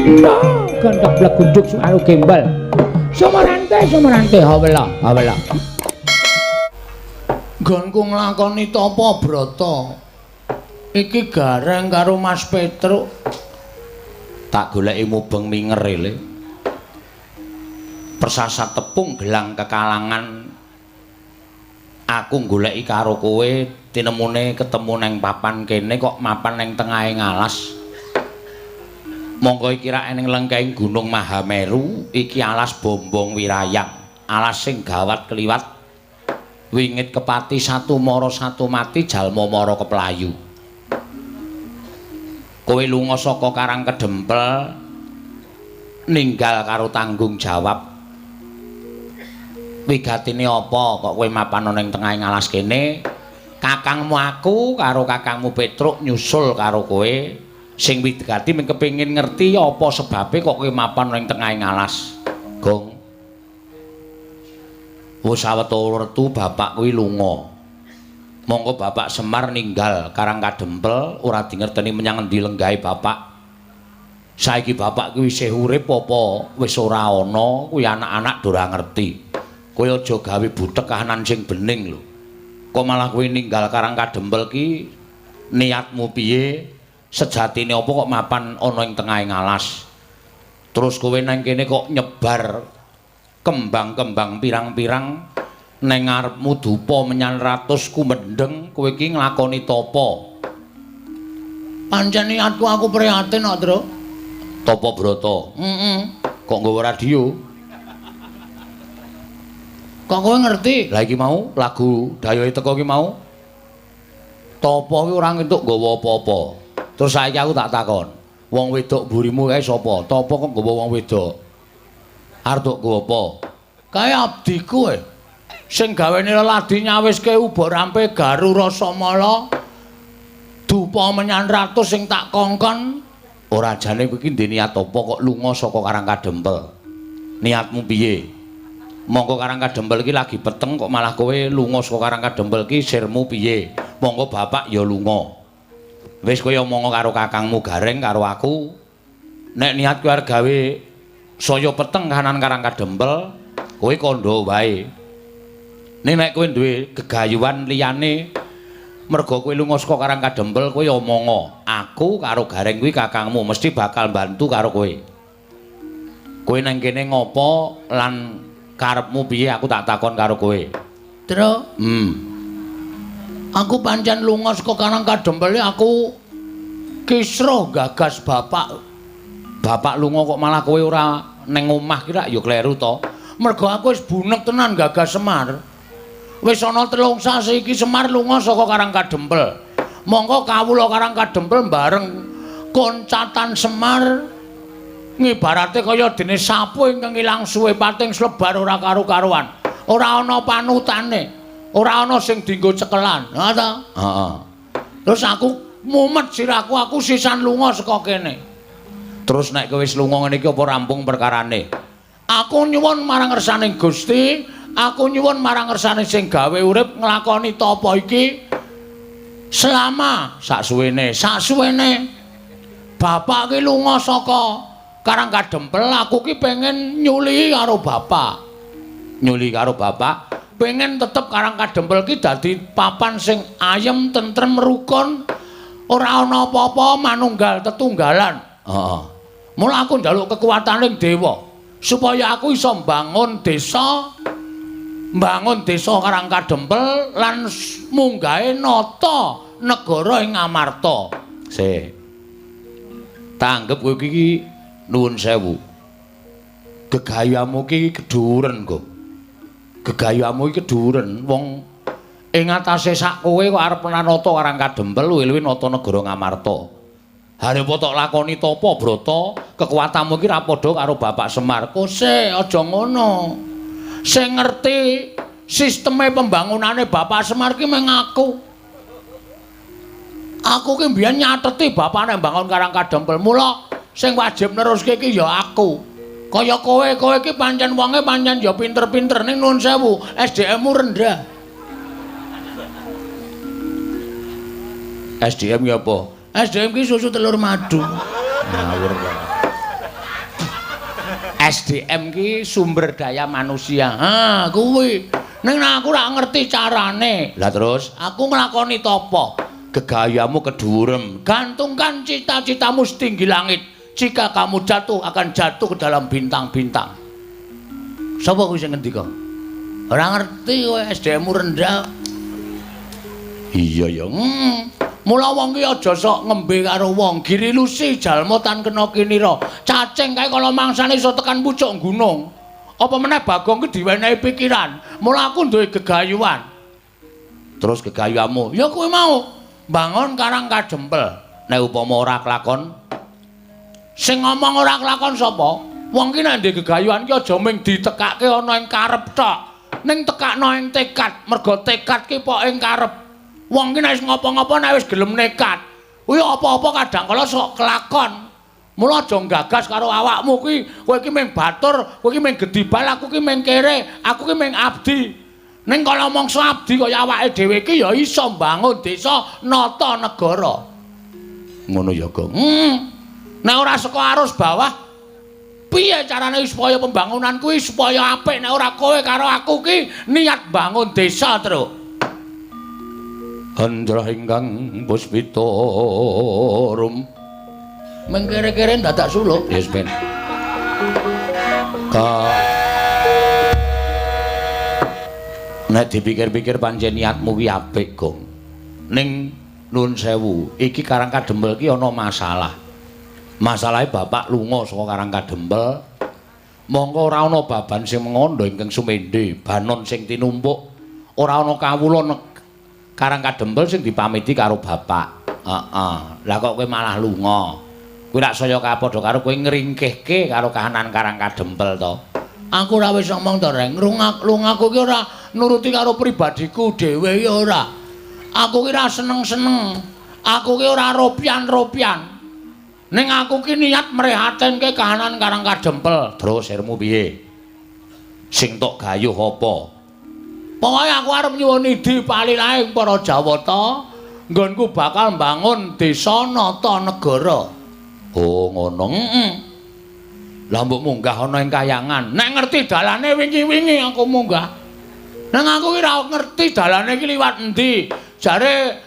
Gantek blegunduk suaru gembal. Sumerante hawela. Gonku nglakoni tapa brata. Iki gareng karo Mas Petruk. Tak goleki mubeng minger le. Persasat tepung gelang kekalangan. Aku goleki karo kowe tinemune ketemu neng papan kene kok mapan neng tengahing alas. Monggo iki rak ning lengkeng Gunung Mahameru iki alas Bombong Wirayang, alas sing gawat kliwat. Wingit kepati satu mara satu mati jalma mara keplayu. Kowe lunga saka Karang Kedempel ninggal karo tanggung jawab. Wigatine apa kok kowe mapan ning tengahing alas kene? Kakangmu aku karo kakangmu Petruk nyusul karo kowe. Sing wigati mung kepengin ngerti apa sebabe kok kowe mapan ning tengahing alas. Gong. Wis sawetara retu bapak kuwi lunga. Monggo Bapak Semar ninggal Karang Kadempel ora dingerteni menyang endi lenggahe bapak. Saiki bapak kuwi isih urip apa wis ora ana, kuwi anak-anak ora ngerti. Kowe aja gawe butek kahanan sing bening lho. Kok malah kowe ninggal Karang Kadempel ki niatmu piye? Sejatine apa kok mapan ana ing tengahing alas? Terus kowe nang kene kok nyebar kembang-kembang pirang-pirang neng ngarepmu dupa menyan ratus kumendeng kowe iki nglakoni tapa? Pancen niatku aku prihatin kok, Tru. Tapa brata? Kok nggawa radio? Kok kowe ngerti? Lah iki mau lagu Dayohe teko iki mau. Tapa kuwi ora entuk nggawa apa-apa. Terus saiki aku tak takon. Wong wedok burimu kae sapa? Tapa kok nggawa wong wedok? Arep nggawa apa? Kae abdiku sing gawene leladi nyawiske uba rampe garu rasa mala dupa menyan ratus sing tak kongkon ora jane kowe iki ndek niat apa kok lunga saka Karang Kadempel. Niatmu piye? Monggo Karang Kadempel iki lagi peteng kok malah kowe lunga saka Karang Kadempel iki sirmu piye? Monggo bapak ya lunga. Wis kowe omong karo kakangmu Gareng karo aku. Nek niat kowe arep gawe saya peteng kahanan Karang Kadempel, kowe kandha wae. Nek kowe duwe gegayuhan liyane merga kowe lunga saka Karang Kadempel kowe omongo. Aku karo Gareng kuwi kakangmu mesti bakal bantu karo kowe. Kowe nang kene ngopo lan karepmu piye aku tak takon karo kowe. Tru? Aku pancen lunga saka Karang Kadempel aku kisruh gagas bapak. Bapak lunga kok malah kowe ora ning omah ki rak ya kleru to. Merga aku wis bunek tenan gagas Semar. Wis ana 3 sasi iki Semar lunga saka Karang Kadempel. Monggo kawula Karang Kadempel bareng koncatan Semar ngibarate kaya dene sapu ingkang ilang suwe pating slebar ora karo-karuan. Ora ana panutane, ora ana sing dienggo cekelan. Ha ta? Heeh. Terus aku mumet sirahku aku sisan lunga saka kene. Terus nek kowe wis lunga ngene iki apa rampung perkarane? Aku nyuwun marang ngersaning Gusti, aku nyuwun marang ngersane sing gawe urip nglakoni tapa iki selama saksuwene bapak ki lunga saka Karang Kadempel, aku ki pengen nyuli karo bapak. Nyuli karo bapak, pengen tetep Karang Kadempel ki dadi papan sing ayem, tentrem, rukun, ora ana apa-apa, manunggal tetunggalan. Heeh. Mula aku njaluk kekuwataning dewa supaya aku iso mbangun desa Karang Kadempel lan munggahe nata negara ing Ngamarta. Sik. Tanggep kowe iki nuwun sewu. Gegayamu iki keduren, Kok. Gegayamu iki keduren wong ing atase sak kowe kok arep nata Karang Kadempel luwih-luwih nata negara Ngamarta. Harepa tok lakoni tapa brata, kekuatanmu iki ra padha karo Bapak Semar. Kose aja ngono. Sing ngerti sisteme pembangunane Bapak Semar ki mung aku. Aku ki mbiyen nyateti bapakne mbangun Karang Kadempel. Mula sing wajib neruske ki ya aku. Kaya kowe iki pancen wonge pancen ya pinter-pinter ning nuwun sewu, SDM-mu rendah. SDM ya apa? SDM ki susu telur madu. Ngawur kok. SDM ki sumber daya manusia. Ha, kuwi. Ning aku ora ngerti carane. Lah terus aku nglakoni topo? Gegayamu kedurem. Gantungkan cita-citamu setinggi langit. Jika kamu jatuh akan jatuh ke dalam bintang-bintang. Sapa kuwi sing ngendika? Ora ngerti kowe SDM-mu rendah. Iya ya. Mula wong ki aja sok ngembe karo wong. Giri lusi jalma tan kena kinira. Cacing kae kala mangsane iso tekan pucuk gunung. Apa meneh Bagong ki diwenehi pikiran. Mula aku duwe gegayuhan. Terus gegayuhanmu, ya kowe mau bangun karang kadempel. Nek upama ora kelakon, sing ngomong ora kelakon sapa? Wong ki nek ndek gegayuhan ki aja mung ditekake ana ing karep tok. Ning tekakno ing tekad. Mergo tekad ki pok ing karep. Wong ki nek wis ngopo-ngopo nek wis gelem nekat, kuwi apa-apa kadang kala sok kelakon. Mula aja gagas karo awakmu kuwi, kowe ki mung batur, kowe ki mung gedibal, aku ki mung kere, aku ki mung abdi. Ning kala mangsa abdi kaya awake dhewe ki ya iso mbangun desa, nata negara. Ngono ya, Gong. Nek ora saka arus bawah, piye carane supaya pembangunan kuwi supaya apik nek ora kowe karo aku ki niat bangun desa terus. Handra ingkang puspitorum mengkere-kere dadak suluk yes ben nek dipikir-pikir pancen niatmu ki apik Gong ning nuwun sewu iki Karang Kadempel ki ana masalah masalahe bapak lunga saka Karang Kadempel mongko ora ana baban sing mengondo ingkang sumendhe banon sing tinumpuk ora ana kawula Karang Kadempel sing dipamiti karo bapak. Heeh. Lah kok kowe malah lunga. Kowe rak saya kapadha karo kowe ngringkihke karo kahanan Karang Kadempel to. Aku ora wis ngomong to, Reng. Lungaku ki ora nuruti karo pribadiku dhewe ya ora. Aku ki ora seneng-seneng. Aku ki ora ropian-ropian. Ning aku ki niat mrehatenke kahanan Karang Kadempel. Terus sirmu piye? Sing tok gayuh apa? Pokoke aku arep nyuwun idi palilaing para Jawata, nggonku bakal mbangun desa nata negara. Oh, ngono. Lah mbok munggah ana ing Kayangan. Nek ngerti dalane wingi-wingi aku munggah. Nang aku ki ora ngerti dalane ki liwat endi. Jare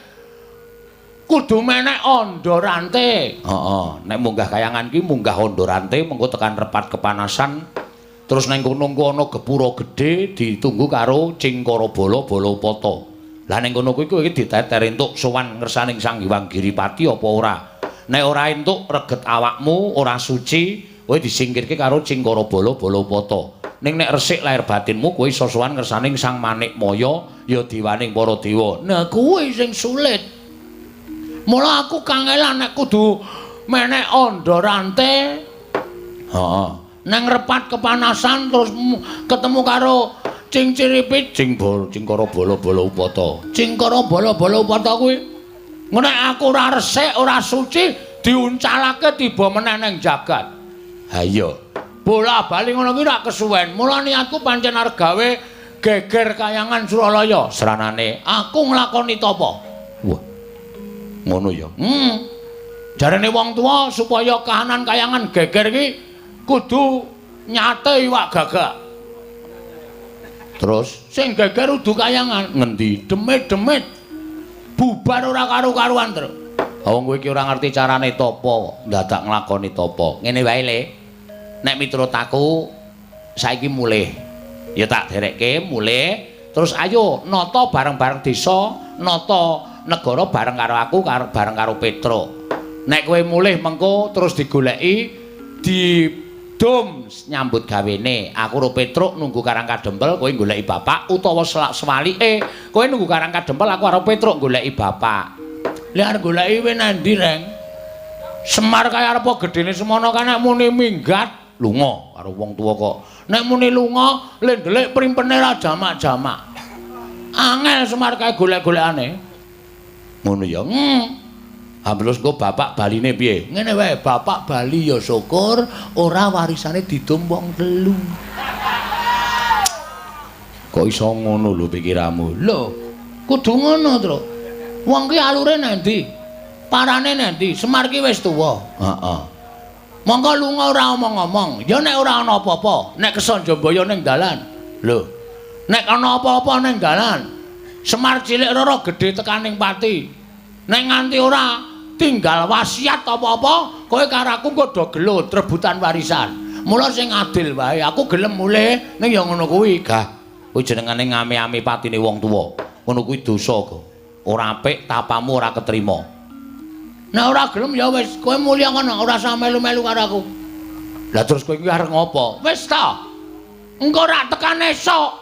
kudu menek Ondorante. Heeh, nek munggah Kayangan ki munggah Ondorante mengko tekan Repat Kepanasan. Terus nang kono ana gepura gedhe ditunggu karo Cingkara Bala-Balapata. Lah ning kono kuwi kowe diteter entuk sowan ngersaning Sang Hyang Giripati apa ora? Nek ora entuk reget awakmu, ora suci, kowe disingkirke karo Cingkara Bala-Balapata. Ning nek resik lahir batinmu kowe iso sowan ngersaning Sang Manikmaya ya diwaning para dewa. Nah kuwi sing sulit. Mula aku kangelan nek kudu menek Ondorante. Heeh. Nang Repat Kepanasan terus ketemu karo Cingciripit Cingkara Bala-Balapata. Cingkara Bala-Balapata kuwi nek aku ora resik, ora suci diuncalake tiba meneh ning jagat. Ha iya. Bola-bali ngono kuwi rak kesuwen. Mula niatku pancen arep gawe geger Kayangan Suralaya. Seranane aku nglakoni tapa? Wah. Ngono ya. Jarene wong tuwa supaya kahanan Kayangan geger iki kudu nyate iwak gagak. Terus sing geger udu Kayangan ngendi? Demit-demit. Bubar ora karu-karuan terus. Wong kowe iki ora ngerti carane tapa, dadak nglakoni tapa. Ngene wae Le. Nek miturut aku saiki mulih. Ya tak derekke mulih. Terus ayo nata bareng-bareng desa, nata negara bareng karo aku bareng karo Petro. Nek kowe mulih mengko terus digoleki di dom nyambut gawene. Aku karo Petruk nunggu Karang Kadempel, kowe goleki bapak utawa sewalike, kowe nunggu Karang Kadempel, aku karo Petruk goleki bapak. Lah arep goleki kowe nandi, Reng? Semar kaya arep gedene semono kan nek muni minggat lunga karo wong tuwa kok. Nek muni lunga, le ndelik primpene ra jamak-jamak. Angel Semar kaya golek-golekane. Ngono ya. Ambles go bapak baline piye? Ngene wae, bapak bali ya syukur, ora warisane didum wong telu. Kok iso ngono lho pikiranmu? Lho, kudu ngono, Tru. Wong ki alure nendi? Parane nendi? Semar ki wis tuwa. Heeh. Monggo lunga ora omong-omong. Ya nek ora ana apa-apa, nek keson Jambaya ning dalan. Lho. Nek ana apa-apa ning dalan, Semar cilik roro gedhe tekaning pati. Nek nganti ora tinggal wasiat apa-apa, kowe karo aku engko do gelut rebutan warisan. Mula sing adil wae, aku gelem mulih ning ya ngono kuwi, Gah. Kuwi jenengane ngame-ame patine wong tuwa. Ngono kuwi dosa, kok. Ora apik, tapamu ora ketrima. Nek ora gelem ya wis, kowe mulya kono, ora usah melu-melu karo aku. Lah terus kowe iki arep ngopo? Wis ta. Engko ora tekan esuk.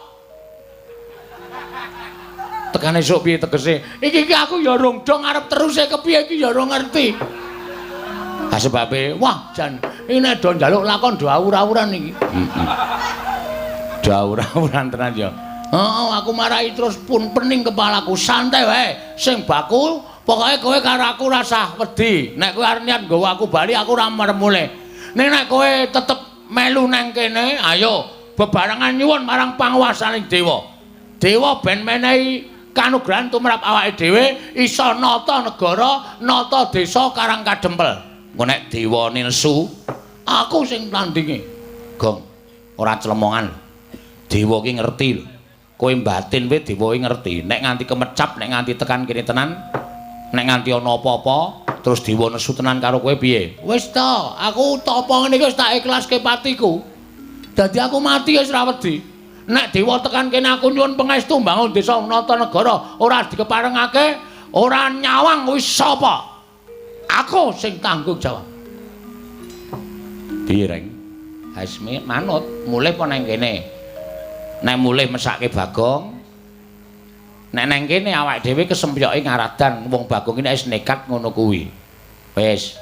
Tekan esuk piye tegese? Iki aku ya rong dong arep teruse kepiye iki ya ora ngerti. Ha sebabe, wah jan iki nek do njaluk lakon do awur-awuran iki. Do awur-awuran tenan ya. Heeh, aku marahi terus pun pening kepalaku. Santai wae. Sing baku pokoke kowe karo aku rasa wedi. Nek kowe arep niat nggawa aku bali aku ora marep mulih. Nek kowe tetep melu nang kene, ayo bebarengan nyuwun marang panguwasaning dewa. Dewa ben menehi kanugrahan tumrap awake dhewe iso nata negara, nata desa Karang Kadempel. Engko nek dewa nesu, aku sing tandingi. Gong, ora clemongan. Dewa ki ngerti lho. Kowe batin wae dewa ki ngerti. Nek nganti kemecap, nek nganti tekan kene tenan, nek nganti ana apa-apa, terus dewa nesu tenan karo kowe piye? Wis ta, aku topo ngene iki wis tak ikhlaske patiku. Dadi aku mati wis ora wedi. Nek dewa tekan kene aku nyuwun pangestu mbangun desa nata negara, ora dikeparengake, ora nyawang wis sapa? Aku sing tanggung jawab. Piye, Reng? Hasmi manut, mulih apa nang kene? Nek mulih mesake Bagong, nek nang kene awake dhewe kesempyoke ngaradan wong Bagong iki nek wis nekat ngono kuwi. Wis,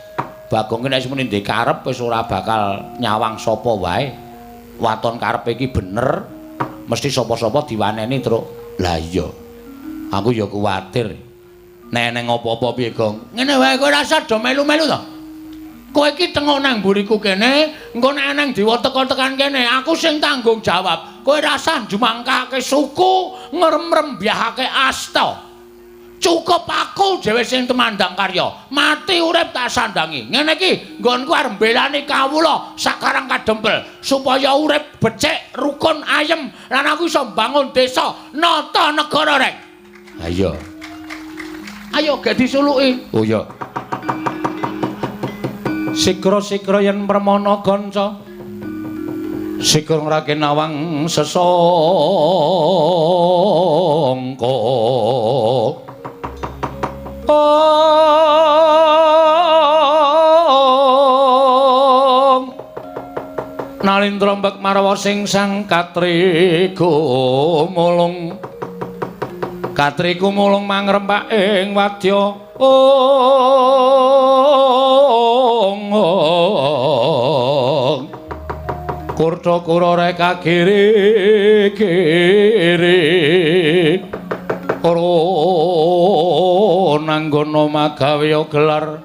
Bagong iki nek wis muni ndek karep wis ora bakal nyawang sapa wae. Waton karepe iki bener, mesti sapa-sapa diwaneni terus. Lah iya. Aku ya kuwatir. Nek neng apa-apa piye, Gong? Ngene wae kowe rasa do melu-melu to? Kowe iki tengok nang mburiku kene, engko nek nang dewa teka-tekan kene, aku sing tanggung jawab. Kowe rasa jumangkake suku, ngremrembyahake asta. Cukup aku dhewe sing temandang karya. Mati urip tak sandangi. Ngene iki nggonku arep mbelani kawula sak Karang Kadempel supaya urip becik, rukun, ayem lan aku iso mbangun desa nata negara rek. Ayo. Ayo gak disuluki. Oh iya. Sikra-sikra yen permana kanca. Sikra Raden Nawang sesangka. Nalindra mbek marwa sing sang katriku mulung. Katriku mulung mangrempak ing wadya. Kurta kurare kagiri-giri. Ora nanggono magawe gelar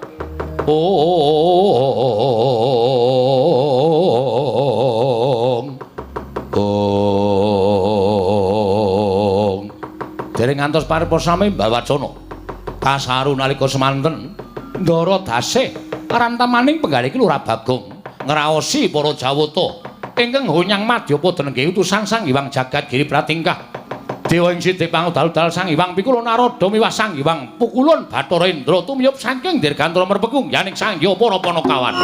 dereng ngantos paripurna sami mbawacana kasaru nalika semanten ndara dasih karantamaning penggalih iki Lurah Bagong ngraosi para Jawata ingkang honyang Madyapada nggih utusan Sang Hyang Jagat Giri Pratingkah Dewa ing sithik pangudal-dal Sang Hyang Pikula Narada miwah Sang Hyang Pukulun Bathara Indra tumiyup saking dirgantara merpekung yaning Sang Hyang para Panakawan.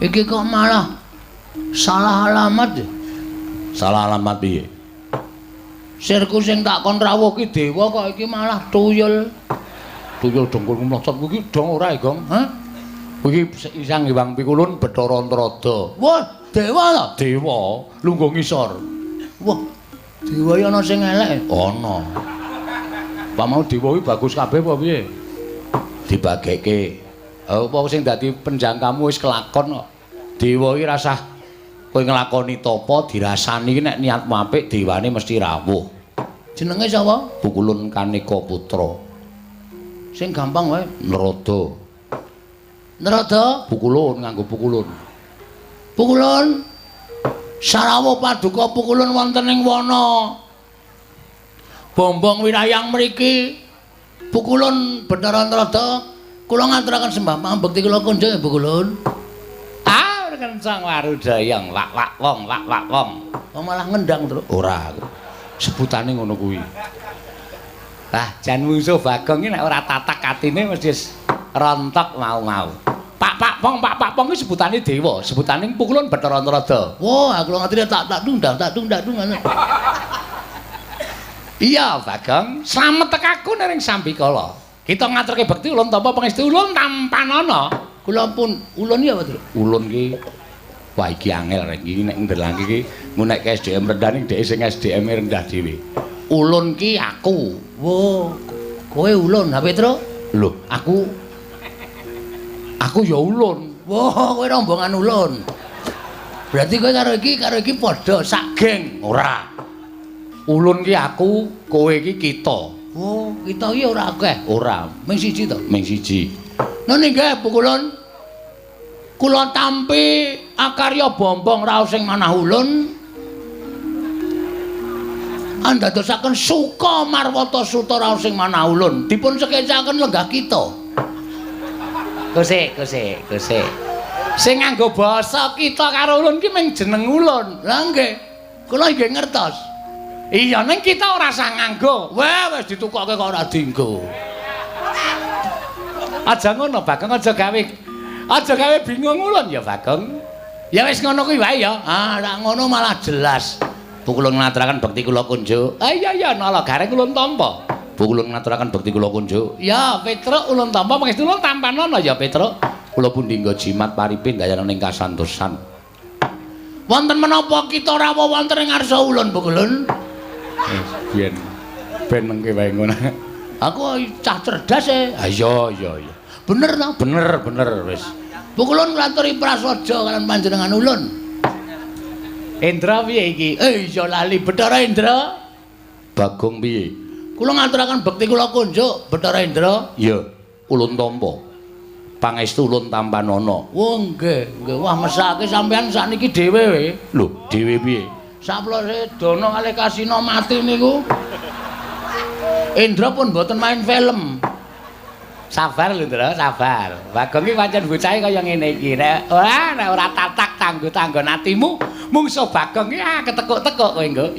Iki kok malah salah alamat ya? Salah alamat piye? Sirku sing tak kon rawuh ki dewa kok iki malah tuyul. Tuyul dengkul mlocot kuwi dong ora ya, Gong? Hah? Kuwi Sang Hyang Pikulun Bathara Antarada. Wah, dewa ta? Dewa, lungguh ngisor. Wah, dewa ya ana sing elek. Ana. Pak mau dewa iki bagus kabeh apa piye? Dibageke. Apa sing dadi penjangkamu wis kelakon kok. Dewa iki rasah kowe nglakoni tapa dirasani iki nek niatmu apik dewane mesti rawuh. Jenenge sapa? Pukulun Kaneka Putra. Sing gampang wae Narada. Narada pukulun nganggo pukulun. Pukulun sarawuh paduka pukulun wonten ing wana. Bombong wirayang mriki pukulun Bathara Narada kula ngaturaken sembah pambekti kula kunjung pukulun. Ah kencang warudayang lak wong. Kok malah ngendang terus. Ora. Sebutane ngono kuwi. Ah jan musuh Bagong iki nek ora tatak atine mesti rontok mau-mau. Pak Pong iki sebutane dewa, sebutane pukulun Bathara Narada. Wah, aku ngerti tak tundang ngono. Iya, Bagong, slamet tekaku ning Sambikala. Kita ngaturke bekti ulun tampa pangestu ulun tampanana. Kula pun ulun ya, Pak. Ulun ki wah iki angel rek iki nek ndelangke iki ngunek SDM rendah ning dhek sing SDM rendah dhewe. Ulun ki aku. Wo, kowe ulun, ha Petro? Lho, aku ya ulun. Wah, kowe rombongan ulun. Berarti kowe karo iki padha sak geng. Ora. Ulun ki aku, kowe ki kita. Oh, kita iki ora akeh. Ora, mung siji to? Mung siji. Nang nggih pukulun. Kula tampi akarya bombong raos sing manah ulun. Andadosaken suka marwata suta raos sing manah ulun. Dipun sekecaken lenggah kita. Kusik. Sing nganggo basa kita karo ulun ki mung jeneng ulun. Lah nggih. Kula nggih ngertos. Iya ning kita ora usah nganggo. Wah wis ditukokke kok ora dienggo. Aja ngono Bagong aja gawe bingung ulun ya Bagong. Ya wis ngono kuwi wae ya. Ah nek ngono malah jelas. Pukulun ngaturaken bekti kula kunjuk. Ah iya nala gareng ulun tampa. Pukulun ngaturaken bekti kula kunjuk. Ya Petruk ulun tampa pangestu ulun tampanana ya Petruk. Kula pundhingga jimat paripin dayana ning kasantosan. Wonten menapa kita rawuh wonten ing ngarsa ulun Pukulun? Ben mengke wae ngono. Aku cah cerdas e. Ha iya. Bener ta? Bener wis. Pukulun ngaturi prasaja kalian panjenengan ulun. Indra piye iki? Iya lali Bathara Indra. Bagong piye? Kula ngaturaken bekti kula kunjuk Bathara Indra. Iya, ulun tampa. Pangestu ulun tampanana. Oh nggih. Wah mesake sampean sakniki dhewe we. Lho, dhewe piye? Saplose Dono kalih Kasino mati niku. Indra pun mboten main film. Sabar lho Indra, sabar. Bagong iki pancen bocahe kaya ngene iki. Nek ora tatak tanggo-tanggon atimu, mungsuh Bagong iki ketekuk-tekuk kowe engko.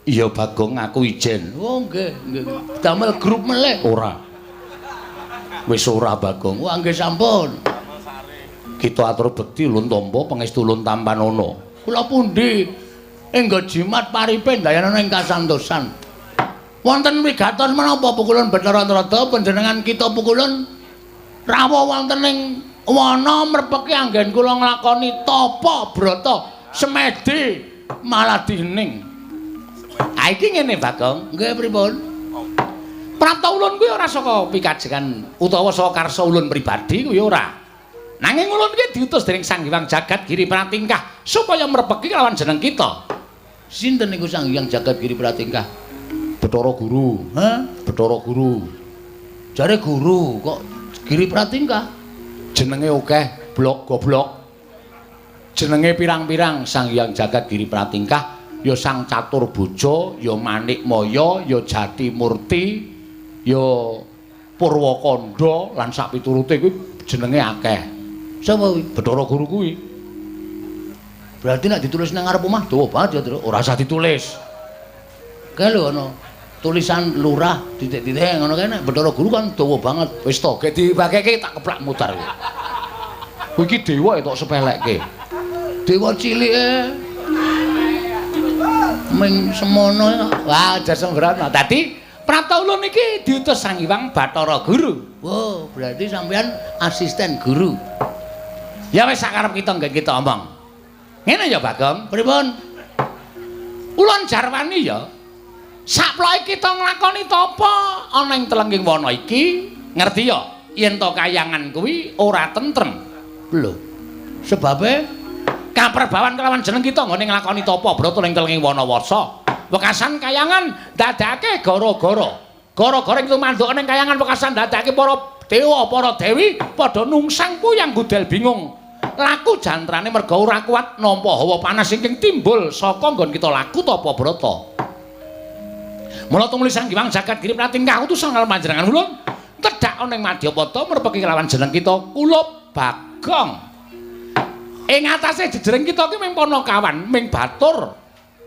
Iya Bagong aku ijen. Oh nggih. Damel grup meleh. Ora. Wis ora Bagong. Wah nggih sampun. Kita atur bekti ulun tampa pangestu ulun tampanana. Kula pundi enggo jimat paripin dayana ing kasantosan. Wonten wigatos menapa Pukulun Bathara Narada panjenengan kita Pukulun rawuh wonten ing wana mrepeki anggen kula nglakoni tapa brata semedi maladining. Ha iki ngene Bagong. Nggih pripun? Prapta ulun kuwi ora saka pikajengan utawa saka karsa ulun pribadi kuwi ora. Nanging ulun iki diutus dening Sang Hyang Jagat Giri Pratingkah supaya mrepeki lawan jeneng kita. Sinten niku Sang Hyang Jagat Giri Pratingkah? Bathara Guru. Hah? Bathara Guru. Jare guru kok Giri Pratingkah? Jenenge akeh, blok goblok. Jenenge pirang-pirang Sang Hyang Jagat Giri Pratingkah, ya Sang Catur Boja, ya Manik Maya, ya Jati Murti, ya Purwakanda lan sak piturute kuwi jenenge akeh. Sapa kuwi? Bathara Guru kuwi. Berarti nek ditulis nang ngarep omah dawa banget ya, Tru. Ora usah ditulis. Kae lho ana tulisan lurah titik-titik ngono kae nek Bathara Guru kan dawa banget. Wis to, gek dibageke tak keplak mutar kuwi. Kuwi iki dewa tok sepelekke. Dewa cilike. Ming semono. Wah, aja sembrono. Dadi Prapta ulun iki diutus Sang Hyang Bathara Guru. Wow, berarti sampean asisten guru. Ya wis sakarep kita nggih kita omong. Ngene ya Bagong, pripun? Ulun jarwani ya Saploke kita nglakoni tapa ana ing telenging wana iki, ngerti ya? Yen to kayangan kuwi ora tentrem. Lho. Sebabe kaperbawan kelawan jeneng kita nggone nglakoni tapa brata ning telenging wana warsa. Wekasan kayangan dadake gara-gara. Gara-gara ing tumanduk ning kayangan wekasan dadake para dewa, para dewi padha nungsang kuyang gudel bingung. Laku jantrane merga ora kuat nampa hawa panas ingkang timbul saka nggon kita laku tapa brata. Mula tumuli sang Hyang Jagat Giri Pratingkah utusan karo panjenengan ulun tedhak ana ing Madyapada merpeki kelawan jeneng kita Kulup Bagong. Ing atase jejering kita ki ming Panakawan, ming Batur,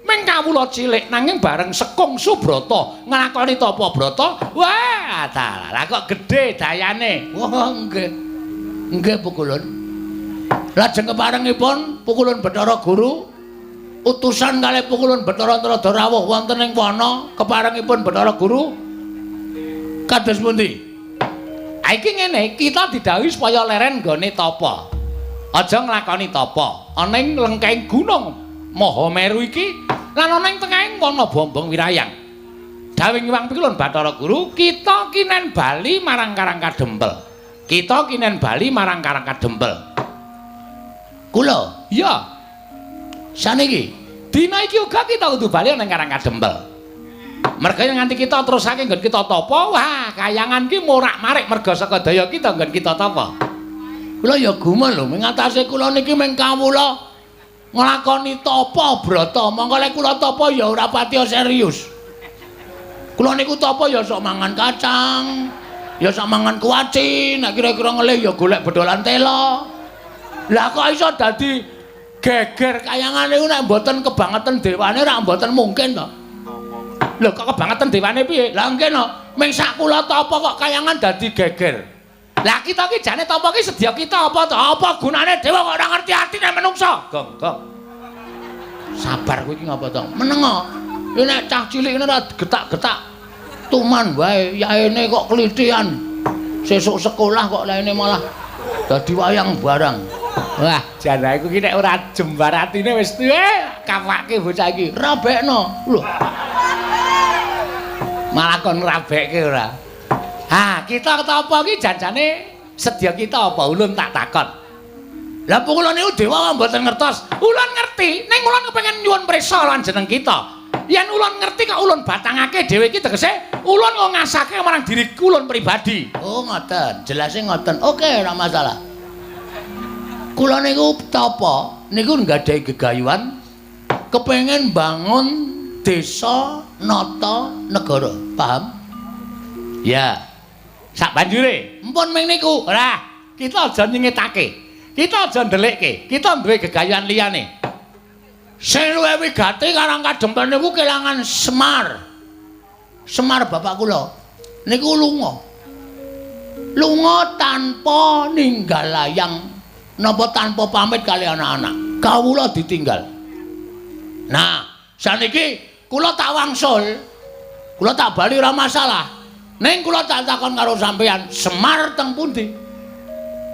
ming kawula cilik nanging bareng Sekung Subrata nglakoni tapa brata. Wah, dalah kok gedhe dayane. Wah, nggih. Nggih Pukulun. Lajeng keparengipun Pukulun Bathara Guru utusan kalih Pukulun Bathara Antarada rawuh wonten ing wana keparengipun Bathara Guru kados pundi? Iki ngene, kita didhawuhi supaya leren nggone tapa. Aja nglakoni tapa ana ing lengkeng gunung Mahameru iki lan ana ing tengahing wana Bombong Wirayang. Dawing Hyang Pukulun Bathara Guru, kita kinen bali marang Karang Kadempel. Kita kinen bali marang Karang Kadempel. Kula, ya. Saniki, dina iki uga kita kudu bali nang Karang Kadempel. Merga nganti kita terusake nggon kita tapa, wah, kayangan ki morak-marik merga saka daya kita nggon kita tapa. Kula ya gumun lho, ing atase kula niki mung kawula nglakoni tapa brata, mongko lek kula tapa ya ora patiya serius. Kula niku tapa ya sok mangan kacang, ya sok mangan kuaci, nek kira-kira ngelih ya golek bedolan tela. Lah kok iso dadi geger kayangan niku nek mboten kebangetan dewane ora mboten mungkin to. Lho kok kebangetan dewane piye? Lah nggih no, ming sak kula tapa kok kayangan dadi geger. Lah kita ki jane tapa ki sedya kita apa to? Apa gunane dewa kok ora ngerti atine menungsa? Gong. Sabar kowe iki ngapa to? Menengo. Nek cah cilik ngene ora getak-getak. Tuman wae yaene kok klithian. Sesuk sekolah kok laene malah dadi wayang barang. Wah, jan aku ki nek ora jembar atine wis tuwe kawake bocah iki. Rabekno. Lho. Malah kon rabekke ora. Ha, kita apa ki janjane sedya kita apa ulun tak takon. Lah Pukulun niku dewa mboten ngertos. Ulun ngerti, ning ulun kepengin nyuwun prisa lan jeneng kita. Yen ulun ngerti kok ulun batangake dhewe iki tegese ulun kok ngasake marang diri ulun pribadi. Oh, ngoten. Jelase ngoten. Oke, ora masalah. Kula niku tapa niku nggadahi gegayuhan kepengin bangun desa nata negara. Paham? Ya. Sak banjure, mpun ming niku. Ora, kita aja nyengetake. Kita aja ndelikke. Kita duwe gegayuhan liyane. Sing luwih wigati Karang Kadempel niku kelangan Semar. Semar bapak kula niku lunga. Lunga tanpa ninggal layang napa tanpa pamit kali anak-anak. Kawula ditinggal. Nah, saniki kula tak wangsul. Kula tak bali ora masalah. Ning kula tak takon karo sampeyan, Semar teng pundi?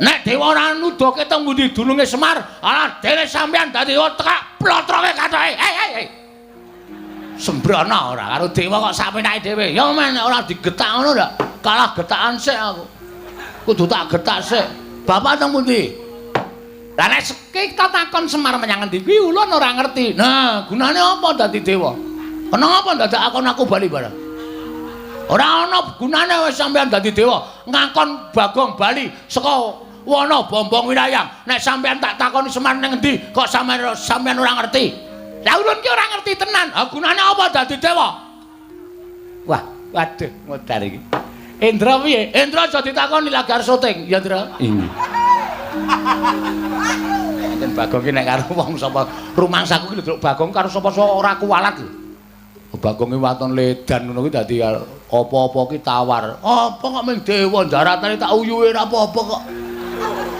Nek dewa ora nuduhke teng pundi dununge Semar, alah dene sampeyan dadi tekak plotroke kathoke. Hei. Sembrono ora karo dewa kok sapenake dhewe. Ya men ora digetak ngono ndak? Kalah getakan sik aku. Kudu tak getak sik. Bapak teng pundi? Lah nek kita takon Semar menyang endi kuwi ulun ora ngerti. Nah, gunane apa dadi dewa? Kenapa ndak akon aku bali bareng? Ora ana gunane wis sampean dadi dewa, ngakon Bagong bali saka wana Bombong Wirayang. Nek sampean tak takoni Semar ning endi, kok sampean ora ngerti. Lah ulun ki ora ngerti tenan. Ha gunane apa dadi dewa? Wah, waduh, modar iki. Indra piye? Indra aja ditakoni lagi arep syuting, ya Indra. Iya. Enten Bagong ki nek karo wong sapa rumangsaku ki lho Bagong karo sapa ora kuwalat lho. Bagong ki waton ledan ngono kuwi dadi apa-apa ki tawar. Apa kok mung dewa ndaratane tak uyuhe ora apa-apa kok.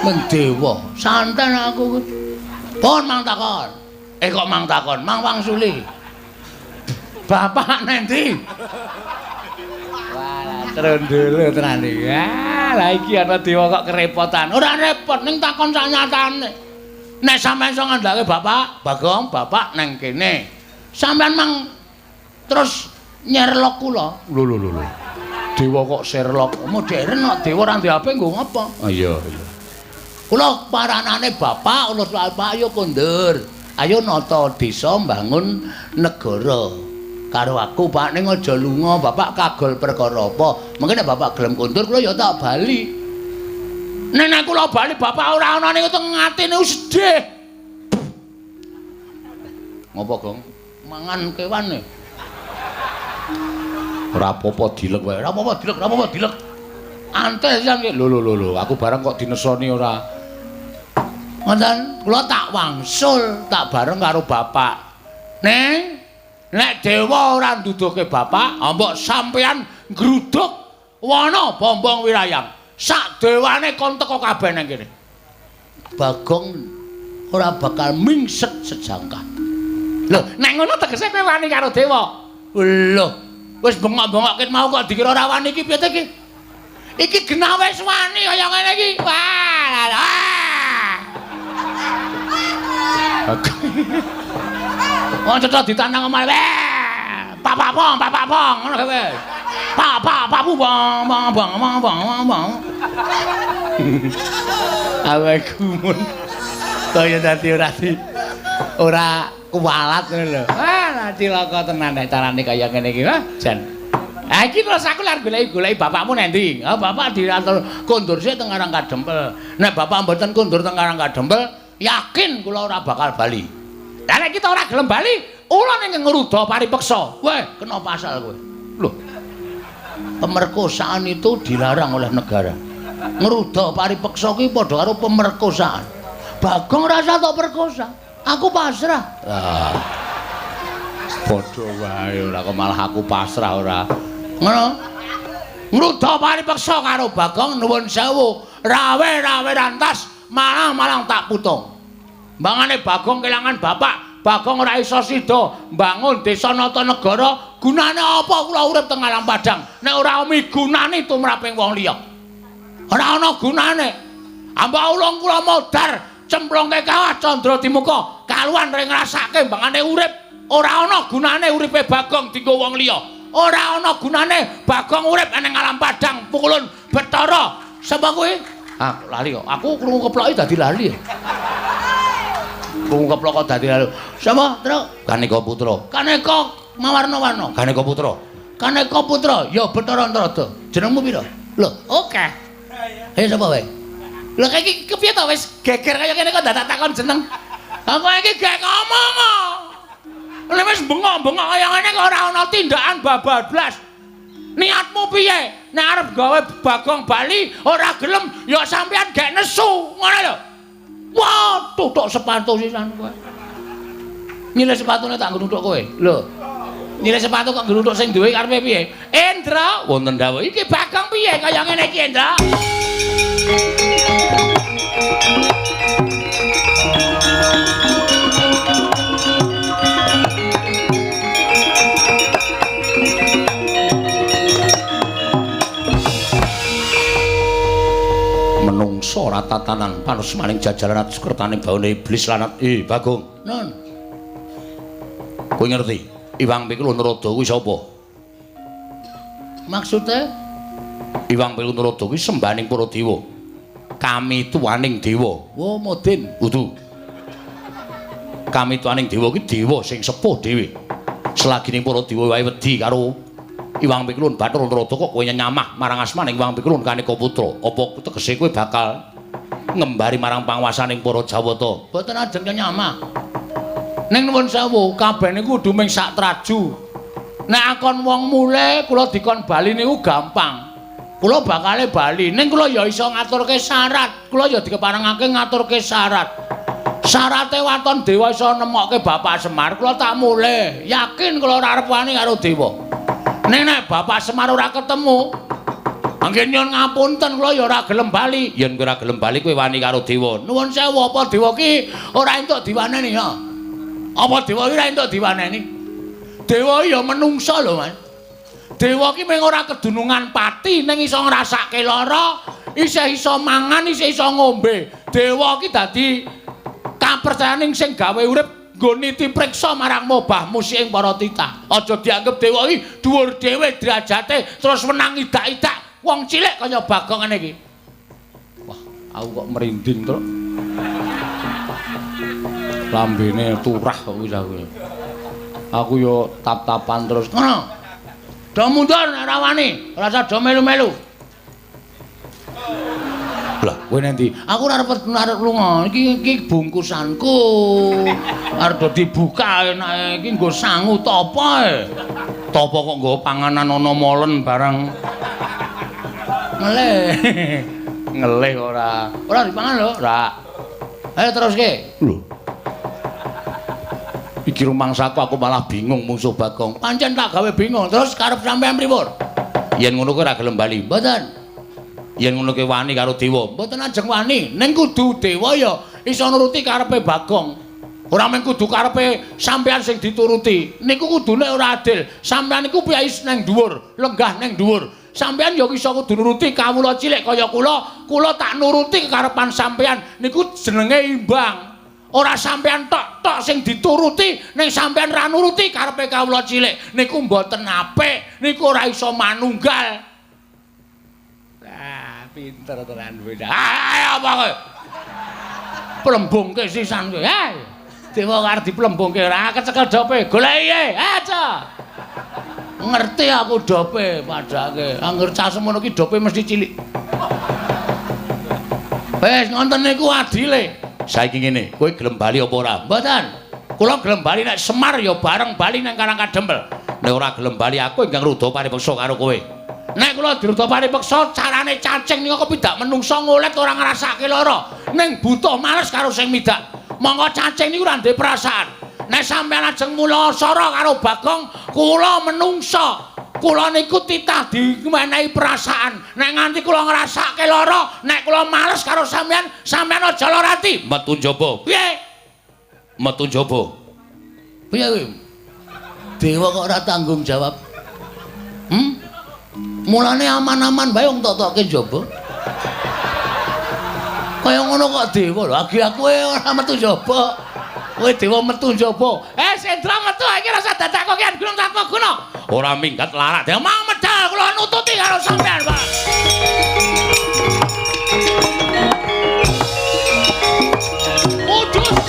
Mung dewa. Santen aku. Pon mang takon. Kok mang takon, mang wangsuli. Bapak nendi? Walah trondolo tenan iki. Lah iki ana dewa kok kerepotan. Ora repot ning takon sak nyatane. Nek sampean iso ngandhake Bapak, Bagong, Bapak nang kene. Sampean mang terus nyerlok kula. Lho. Dewa kok Sherlock. Modern kok dewa ora ndek HP nggo ngapa? Iya. Kula paranane bapak ulus bapak ayo kondur. Ayo nata desa mbangun negara. Karo aku Pak ning aja lunga, bapak kagol perkara apa? Mengko nek bapak gelem kondur kula ya tak bali. Nek kula bali bapak ora ana ning teng atine sedih. Ngopo, Gong? Mangan kewane. Ora apa-apa dilek wae. Ora apa-apa dilek. Antes yang lho aku bareng kok dinesoni ora. Ngoten, kula tak wangsul, tak bareng karo bapak. Nek dewa ora nduduhke bapak, mbok sampeyan gruduk wana bombong wirayang. Sak dewane kon teko kabeh nang kene. Bagong ora bakal mingset sejangka. Lho, nek ngono tegese kowe wani karo dewa. Lho, wis bengok-bengok ket mau kok dikira ora wani iki piye iki? Iki genah wis wani kaya ngene iki. Wah. Oh, cocok ditandang omah wae. Papapong, ngono kowe. Papu bong. Awakku mun kaya dadi ora kuwalat ngono lho. Wah, cilaka tenan nek carane kaya ngene iki, ha, Jan. Ha iki terus aku lek goleki bapakmu nek ndi? Ha, bapak diatur kondur sik teng Karang Kadempel. Nek bapak mboten kondur teng Karang Kadempel, yakin kula ora bakal bali. Lah nek kita ora gelem bali, ula ning ngruda paripeksa. Weh, kena pasal kowe. Loh. Pemerkosaan itu dilarang oleh negara. Ngruda paripeksa kuwi padha karo pemerkosaan. Bagong rasa tok perkosa. Aku pasrah. Ah. Padha wae ora kok malah aku pasrah ora. Ngono. Ngruda paripeksa karo Bagong nuwun sewu. Rawe rantas malang tak putung. Mbangane Bagong kelangan bapak, Bagong ora iso sida mbangun desa nata negara, gunane apa kula urip teng alam padang nek ora migunani tumraping wong liya. Ora ana gunane. Amba ulung kula modar cemplungke kawah Candra Dimuka, kaluan ring ngrasake mbangane urip ora ana gunane uripe Bagong dienggo wong liya. Ora ana gunane Bagong urip ning alam padang pukulun Bathara. Sapa kuwi? Ah, lali kok. Aku krungu keploki dadi lali. Krungu keplok kok dadi lali. Sapa, Tru? Kaneka Putra. Kaneka Mawarna-warna. Kaneka Putra. Kaneka Putra, ya Bathara Antarada. Jenengmu pira? Lho, oke. Ayo sapa wae? Lho iki kepiye to wis geger kaya kene kok dadak takon jeneng. Aku iki gek ngomong kok. Lha wis bengok-bengok kaya ngene kok ora ana tindakan bablas. Niatmu piye? Nek arep gawe Bagong bali ora gelem ya sampean gek nesu, ngono lho. Wah, tutuk sepatu sisan kowe. Nyilih sepatune tak ngnuthuk kowe. Lho. Nyilih sepatu kok ngnuthuk sing duwe karepe piye? Endra, wonten dawuh iki Bagong piye kaya ngene iki, Endra? Menungso ora tatanan panos maning jajalan atus kertane baune iblis lanat. Bagong. Nun. Kowe ngerti? Iwang Pikul Narada kuwi sapa? Maksude? Iwang Pikul Narada kuwi sembaning para dewa. Kami tuwaning dewa. Oh, Modin. Udu. Kami tuwaning dewa kuwi dewa sing sepuh dhewe. Selagine para dewa wae wedi karo Iwang Pikulun Bathara Narada kok kowe nyamah marang asmaning Iwang Pikulun Kaneka Putra. Apa tegese kowe bakal ngembari marang panguwasaning para Jawata? Boten ajeng nyamah. Ning nuwun sewu, kabeh niku kudu ming sak traju. Nek akon wong mule kula dikon bali niku gampang. Kula bakale bali, ning kula ya iso ngaturke syarat. Kula ya dikeparengake ngaturke syarat. Syarate waton dewa iso nemokke Bapak Semar, kula tak mule. Yakin kula ora arep wani karo dewa. Nek Bapak Semar ora ketemu, mangke nyuwun ngapunten kula ya ora gelem bali. Yen kowe ora gelem bali kowe wani karo dewa. Nuwun sewu apa dewa ki ora entuk diwaneni ya. Apa dewa ki ora entuk diwaneni? Dewa ya menungsa lho, Mas. Dewa ki mung ora kedunungan pati ning iso ngrasake lara, isih iso mangan, isih iso ngombe. Dewa ki dadi kapercayaning sing gawe urip nggo niti priksa marang mobahmu sing para titah. Aja dianggep dewa iki dhuwur dhewe derajate terus menang idak-idak wong cilik kaya Bagong ngene iki. Wah, aku kok merinding, Truk. Lambene turah kok wis aku. Aku yo tap-tapan terus. Ngono. Do mundur nek ora wani, ora usah do melu-melu. Lah, kowe nanti aku ora arep lunga. Iki bungkusanku. Arep do dibuka enake iki nggo sangu topo e. Topo kok nggo panganan ana molen barang. Ngeleh. Ngeleh ora. Ora dipangan lho, ora. Ayo teruske. Lho. Iki rumangsaku aku malah bingung musuh Bagong. Pancen tak gawe bingung. Terus karep sampean pripun? Yen ngono kowe ora gelem bali. Mboten. Yen ngono kowe wani karo dewa. Mboten ajeng wani. Ning kudu dewa ya iso nuruti karepe Bagong. Ora mung kudu karepe sampean sing dituruti. Niku kudune ora adil. Sampean iku piyais nang dhuwur, lenggah nang dhuwur. Sampean ya iso kudu nuruti kawula cilik kaya kula. Kula tak nuruti karepan sampean. Niku jenenge imbang. Ora sampean tok sing dituruti ning sampean ra nuruti karepe kawula cilik niku mboten apik niku ora iso manunggal. Lah pinter tenan kowe. Ayo apa kowe? Plembungke sisan kowe. Ha. Dewa arep diplembungke ora kecekel dope. Goleki aja. Ngerti aku dope padake. Angger cah semono ki dope mesti cilik. Wes ngonten niku adile. Saiki ngene, kowe gelem bali apa ora? Mboten. Kula gelem bali nek Semar ya bareng bali nang Karangkadempel. Nek ora gelem bali aku ingkang ruda paripeksa karo kowe. Nek kula diruda paripeksa carane cacing niku kepidak menungso ngolet ora ngrasake lara. Ning butuh males karo sing midak. Monggo cacing niku ora ndek perasaan. Nek sampeyan ajeng mula sara karo Bagong, kula menungso. Kula niku titah dimenehi perasaan. Nek nganti kula ngrasake lara, nek kula males karo sampean, sampean aja lara ati. Metu njaba. Piye? Metu njaba. Piye kowe? Dewa kok ora tanggung jawab. Mulane aman-aman bae wong tok-tokke njaba. Kaya ngono kok dewa lho, agi aku ora metu njaba. Kowe dewa metu njaba. Sendra metu iki rasa dadak kok kian gunung tanpa guna. Ora minggat larak. Dewa mau medal kula nututi karo sampean, Pak. Udus.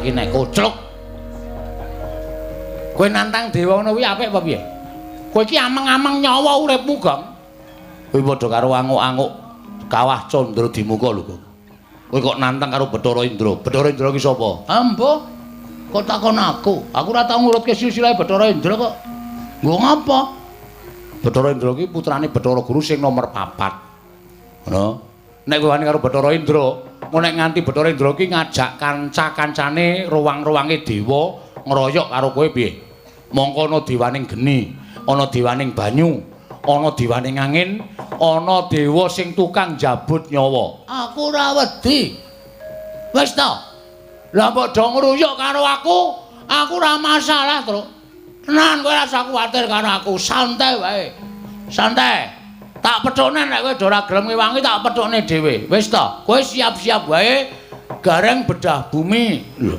Nek kocluk kowe nantang dewa ngono kuwi apik apa piye? Kowe iki ameng-ameng nyawa uripmu, Gong. Kowe padha karo anguk-anguk kawah Candra Dimuka lho, Gong. Kowe kok nantang karo Bathara Indra. Bathara Indra ki sapa? Ambo. Kok takon aku? Aku ora tau ngurutke silsilah Bathara Indra kok. Nggo ngapa? Bathara Indra ki putrane Bathara Guru sing nomor 4. Ngono. Nek kowe wani karo Bathara Indra, nek nganti Bathara Indra ki ngajak kanca-kancane ruwang-ruwange dewa ngeroyok karo kowe piye? Mongko ana dewaning geni, ana dewaning banyu, ana dewaning angin, ana dewa sing tukang jabut nyawa. Aku ora wedi. Wis ta? Lah mbok do ngruyuk karo aku ora masalah, Truk. Tenan kowe ora usah kuwatir karo aku, santai wae. Santai. Tak pethone nek kowe ora gelem ngewangi tak pethone dhewe. Wis ta? Kowe siap-siap wae gareng bedah bumi. Lho.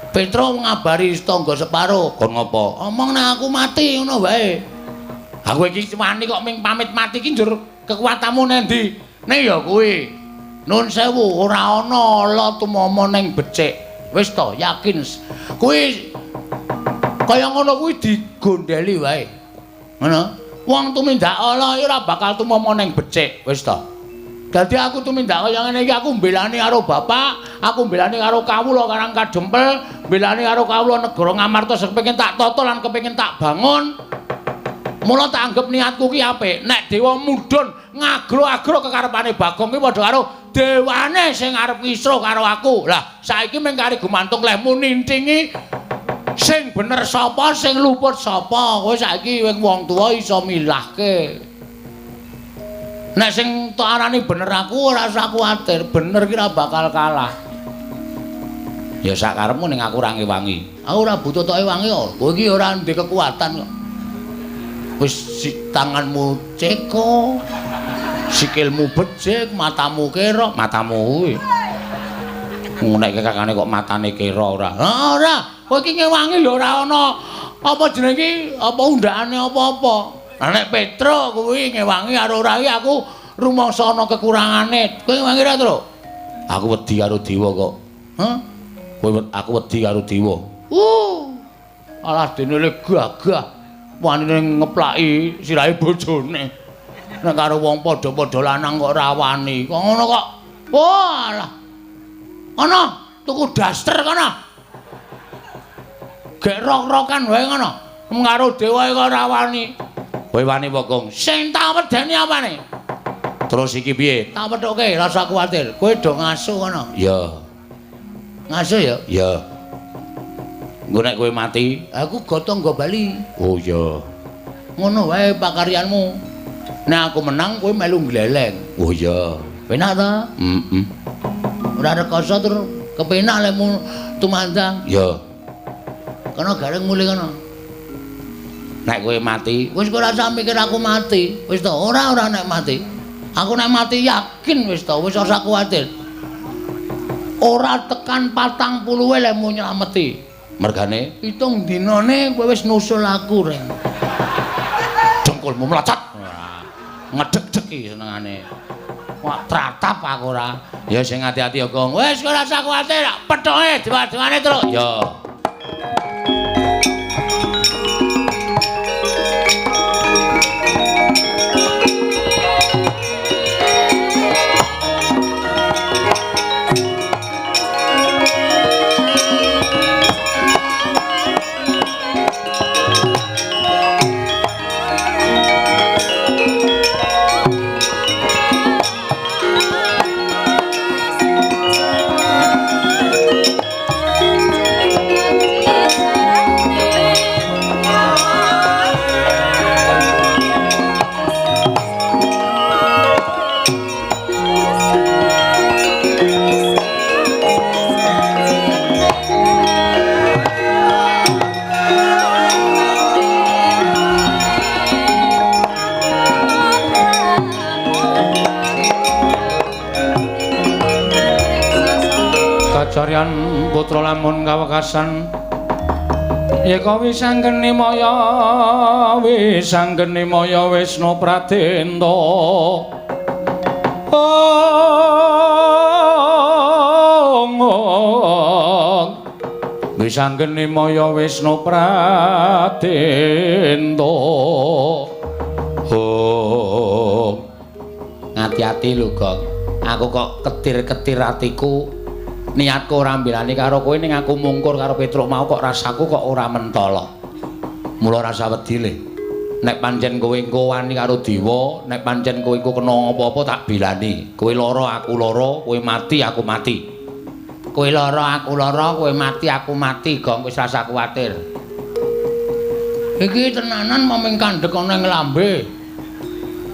Petro ngabari tangga separo. Kon ngopo? Omong nek aku mati ngono wae. Aku iki wani kok ming pamit mati iki njur kekuatanmu nendi? Nek ya kuwi. Nun sewu ora ana ala tumomo ning becik. Wis ta, yakin. Kuwi kaya ngono kuwi digondheli wae. Ngono. Wong tumindak ala ora bakal tumomo ning becik, wis ta. Dadi aku tumindak kaya ngene iki aku mbelani karo bapak, aku mbelani karo kawula Karangkadempel, mbelani karo kawula negara Ngamarta sing kepengin tak tata lan kepengin tak bangun. Mula tak anggap niatku ki apik. Nek dewa mudhun ngagro-agro kekarepane Bagong ki padha karo dewane sing arep ngisruh karo aku. Lah saiki mung kari gumantung lehmu nintingi Sing bener sapa, sing luput sapa? Kowe saiki wong tuwa iso milahke. Nek sing tok arani bener aku ora usah kuwatir, bener ki ora bakal kalah. Ya sak karepmu ning aku ora ngewangi. Aku ora butuh tok ewangi kok. Kowe iki ora ndek kekuatan kok. Wis tanganmu ceko, sikilmu becik, matamu kira, matamu kuwi. Nek kakane kok matane kira ora. Ora, kowe iki ngewangi lho ora ana apa jenenge iki, apa undakane apa-apa. Nek Petro kuwi ngewangi karo ora iki aku rumangsa ana kekurangane. Kowe ngewangi ra, Tru? Aku wedi karo dewa kok. Hah? Aku wedi karo dewa. Alah dene le gagah. Wanine ngeplaki sirahe bojone. Nek karo wong padha-padha lanang kok ora wani. Kok ngono kok. Walah. Ana tuku daster kono. Gek rok-rokan wae ngono. Karo dewa kok ora wani. Kowe wani apa, Gong? Sing tak medeni apane? Terus iki piye? Tak pethuke, ora usah kuwatir. Kowe do ngaso kono. Ya. Ngaso ya? Ya. Engko nek kowe mati, aku gotong nggo bali. Oh iya. Ngono wae pakaryanmu. Nek aku menang kowe melu gleleng. Oh iya. Penak ta? Heeh. Ora rekoso tur kepenak lekmu tumandang. Ya. Kono gareng mulih kono. Nek kowe mati, wis ora usah mikir aku mati. Wis to, ora nek mati. Aku nek mati yakin wis to, wis ora usah kuwatir. Ora tekan 40 lekmu nylameti. Mergane pitung dinane kowe wis nusul aku, Reng. Dengkulmu mlacot. Ngedeg-degi senengane. Wah, tratap aku ora. Ya sing ati-ati ya, Gong. Wis ora usah kuwatir, pethoke dewa-dewane terus. Ya. Kacarian putra lamun kawekasan yeka wisanggeni maya Wisnu Pradenta wisanggeni maya Wisnu Pradenta ngati-ati lho Gong aku kok ketir-ketir atiku niatku ora mbelani karo kowe ning aku mungkur karo Petruk mau kok rasaku kok ora mentala. Mula rasa wedi le. Nek pancen kowe engko wani karo dewa, nek pancen kowe engko kena apa-apa tak belani. Kowe lara aku lara, kowe mati aku mati. Kowe lara aku lara, kowe mati aku mati, Gong wis rasa kuwatir. Iki tenanan maming kandhek ana ing lambe.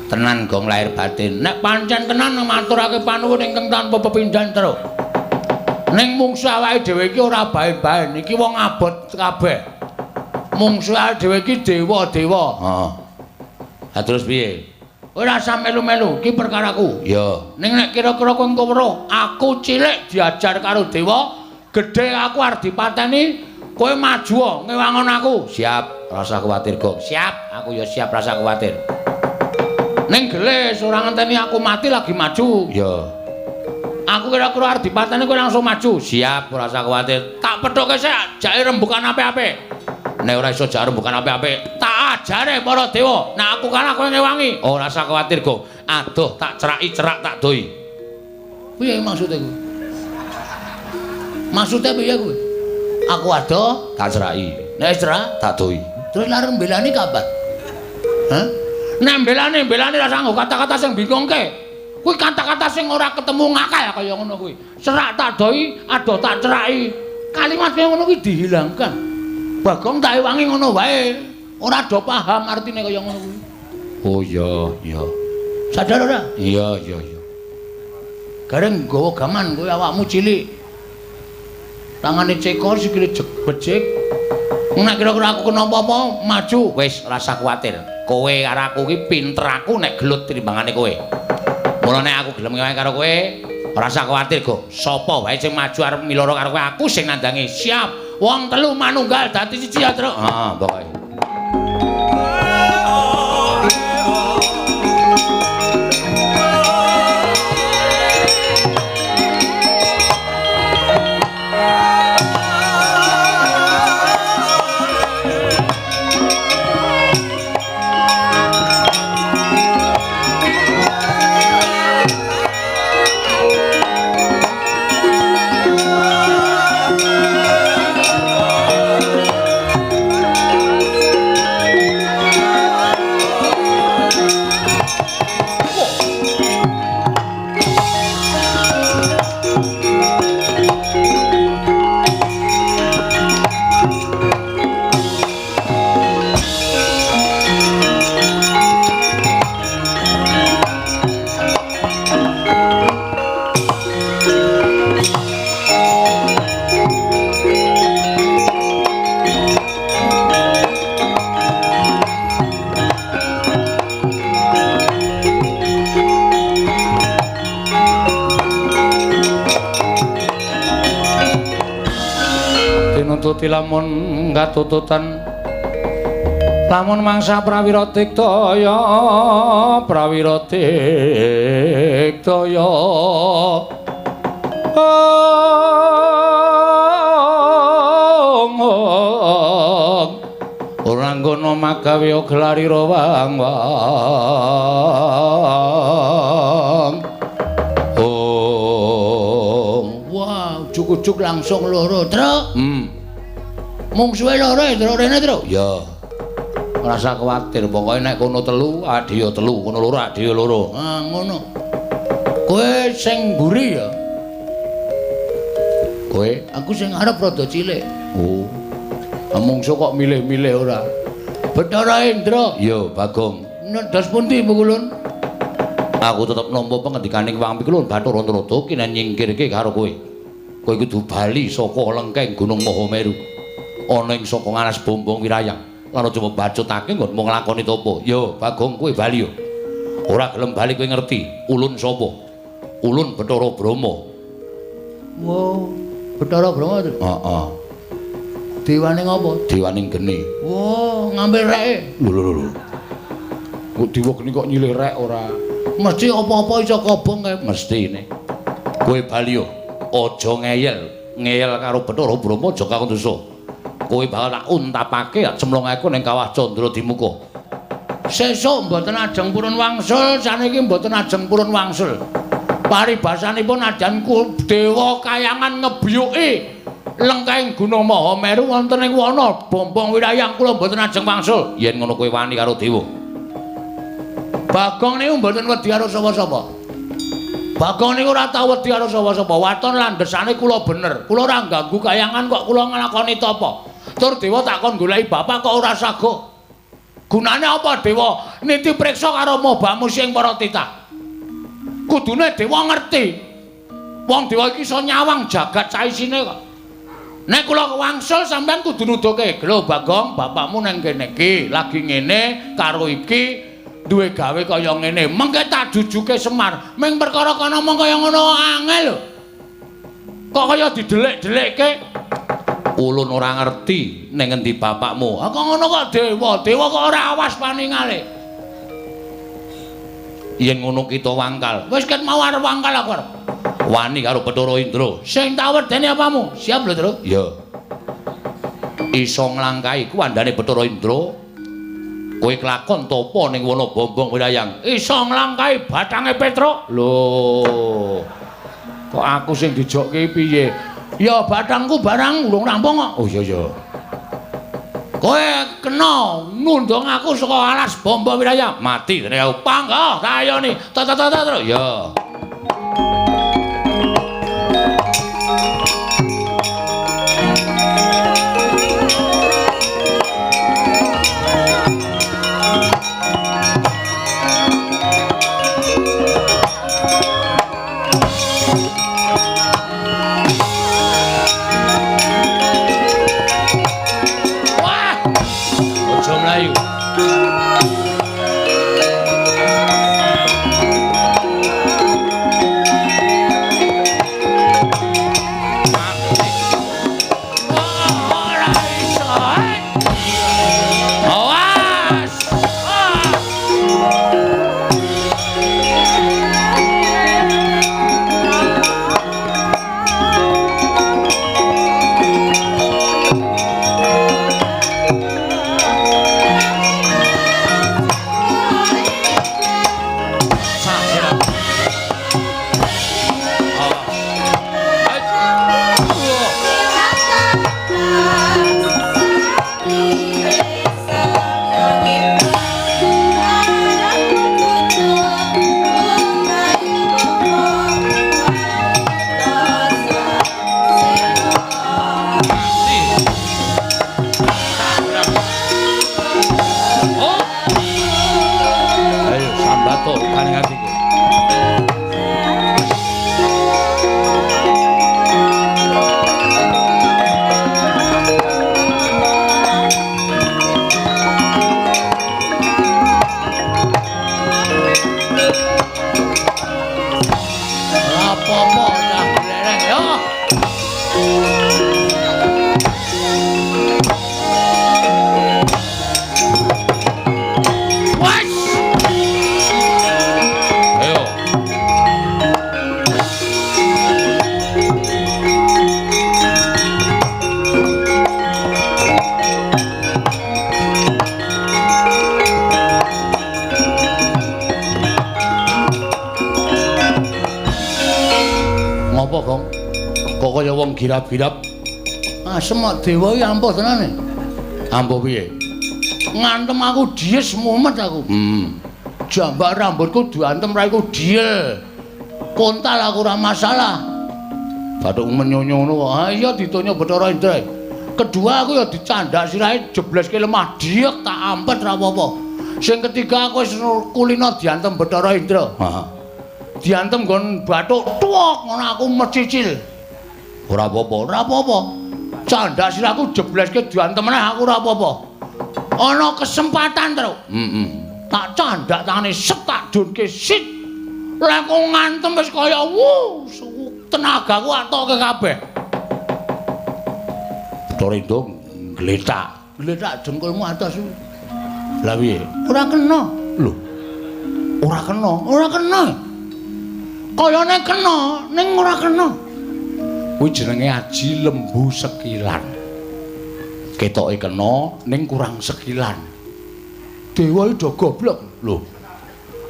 Tenan Gong lahir batin. Nek pancen tenan maturake panuwun ingkang tanpa pepindhan terus. Ning mungsuh awake dhewe iki ora bae-bae, iki wong abot kabeh. Mungsuh awake dhewe iki dewa-dewa. Heeh. Ha terus piye? Ora usah melu-melu, iki perkaraku. Ya. Ning nek kira-kira kowe engko weruh, aku cilik diajar karo dewa, gedhe aku arep dipateni, kowe maju ngewangon aku. Siap, rasa kuwatir, Gong. Siap, aku ya siap rasa kuwatir. Ning gelis ora ngenteni aku mati lagi maju. Ya. Aku kira-kira arep dipateni kowe langsung maju. Siap, ora usah kuwatir. Tak pethuke sik, jake rembukan apik-apik. Nek ora iso jake rembukan apik-apik, tak ajare para dewa. Nek aku kalah kowe ngewangi. Ora usah kuwatir, Gong. Aduh, tak ceraki cerak tak doi. Piye maksude kuwi? Maksude piye kuwi? Aku adoh, tak ceraki. Nek wis cerak, tak doi. Terus lare mbelani kapan? Hah? Nek mbelani ora usah nggo kata-kata sing bingungke. Kuwi kata-kata sing ora ketemu ngakal kaya ngono kuwi. Serak tak doi, adoh tak ceraki. Kalimat kaya ngono kuwi dihilangkan. Bagong tak ewangi ngono wae. Ora do paham artine kaya ngono kuwi. Oh iya, iya. Sadar ora? Iya, iya, iya. Gareng nggawa gaman kowe awakmu cilik. Tangane cekor sikile becik. Nek kira-kira aku kena apa-apa, maju. Wis, ora usah kuwatir. Kowe karo aku iki pinter aku nek gelut timbangane kowe. Mulane aku gelem wae karo kowe. Ora usah kuwatir, Go. Sapa wae sing maju arep miloro karo kowe, aku sing nandangi. Siap. Wong telu manunggal dadi siji ya, Tru. Heeh, pokoke. Tinututi lamun katututan lamun mangsa prawira tiktaya ora nggono magawe glarira wang ujuk langsung loro, Tru. Mung suwe loro ya, Tru, rene, Tru. Ya. Ora usah kuwatir, pokoke nek kono telu, adhiya telu, kono loro adhiya loro. Ah, ngono. Kowe sing mburi ya. Kowe, aku sing arep rada cilik. Oh. Mungsu kok milih-milih ora. Bathara Indra. Ya, Bagong. Ndas pundi Mukulun? Aku tetep nampa pengendikaning Wang Pikulun Bathara Nrada kinen nyingkirke karo kowe. Kowe kudu bali saka lengkeng Gunung Mahameru ana ing saka ngaras Bombong Wirayang lan aja mbacutake nggonmu nglakoni topo. Yo Bagong kowe bali yo. Ora gelem bali kowe ngerti ulun sapa? Ulun Bathara Brahma. Wo, Bathara Brahma to? Heeh. Dewane ngopo? Dewaning geni. Wo, ngambil reke. Lho. Kok dewa geni kok nyilih rek ora? Mesti apa-apa iso kobong kae mestine. Kowe bali yo. Aja ngeyel karo Bathara Brahma aja kakon dosa. Kowe bakal tak untapake cemlongaku ning kawah Candra Dimuka. Sesuk mboten ajeng purun wangsul, saniki mboten ajeng purun wangsul. Paribasanipun ajanku dewa kayangan ngebiyuki lengkeng Gunung Mahameru wonten ing wana Bombong Wirayang kula mboten ajeng wangsul. Yen ngono kowe wani karo dewa. Bagong niku mboten wedi karo sapa-sapa. Bagong niku ora tau wedi karo sapa-sapa. Waton landhesane kula bener. Kula ora ganggu kayangan kok kula nglakoni tapa. Tur dewa takon goleki bapak kok ora sago. Gunane apa dewa niti priksa karo mobamu sing para titah. Kudune dewa ngerti. Wong dewa iki iso nyawang jagat saisine kok. Nek kula wangsul sampean kudu nuduhke, "Lho Bagong, bapakmu nang kene iki lagi ngene karo iki." Duwe gawe kaya ngene, mengke tak jujuke Semar. Ming perkara kana mong kaya ngono angel lho. Kok kaya didelik-delikke? Ulun ora ngerti ning endi bapakmu. Kok ngono kok dewa? Dewa kok ora awas paningale. Yen ngono kita wangkal. Wis ket mau arep wangkal aku arep. Wani karo Bathara Indra. Sing tak wedeni apamu? Siap lho, Tru? Ya. Iso nglangkahi kuwandane Bathara Indra. Kowe kelakon topo ning wana Bombong Wirayang. Iso nglangkahi bathange Petruk. Lho. Kok aku sing dijokke piye? Ya bathangku barang urung rampung kok. Oh iya. Kowe kena nundung aku saka alas Bombong Wirayang. Mati dene aku pangga kayoni. Terus. Ya. Ayo. Girap-girap. Ah, semak dewa iki ampuh tenane. Ampuh piye? Ngantem aku dies mumet aku. Jambak rambutku diantem raiku diel. Kontal aku ora masalah. Bathuk menyonyo ngono kok. Ah iya ditonyo Bathara Indra. Kedua aku ya dicandak sirahe jebleske lemah diek tak ampet ora apa-apa. Sing ketiga aku wis kulino diantem Bathara Indra. Heeh. Diantem nggon bathuk tuwok ngono aku mecicil. Ora apa-apa. Candak siraku jebleske diantem meneh aku ora apa-apa. Ana kesempatan terus. Tak candak tangane set tak dunke sit. Lek kok ngantem wis kaya tenagaku atoke kabeh. Bathara gletak jengkulmu atas. Lah piye? Ora kena. Lho. Ora kena. Kayane kena, ning ora kena. Kuwi jenenge aji lembu sekilan. Ketoke kena ning kurang sekilan. Dewa iki do goblok. Lho.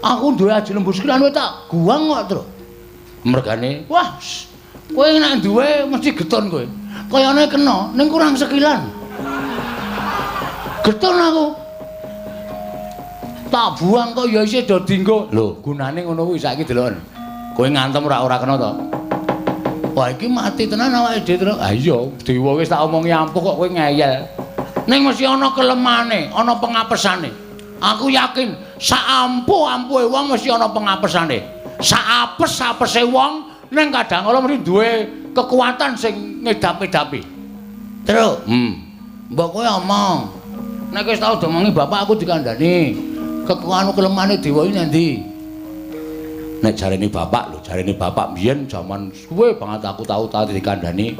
Aku duwe aji lembu sekilan kowe tak guang kok, Tru. Mergane, wah, kowe nek duwe mesti geton kowe. Kayane kena ning kurang sekilan. Geton aku. Tak buang kok ya isih do dienggo. Lho, gunane ngono kuwi saiki delok. Kowe ngantem ora kena to. Wah iki mati tenan awake dhewe terus. Ah iya, dewa wis tak omongi ampuh kok kowe ngeyel. Ning mesti ana kelemane, ana pengapesane. Aku yakin sak ampuh-ampuhe wong mesti ana pengapesane. Sak apes-apese wong ning kadang kala mesti duwe kekuatan sing ngedap-edapi. Terus, mbok kowe omong. Nek wis tau domongi bapak aku dikandani. Kekuatan kelemane dewa iki endi? Nek jarene bapak mbiyen jaman suwe banget aku tau dikandani.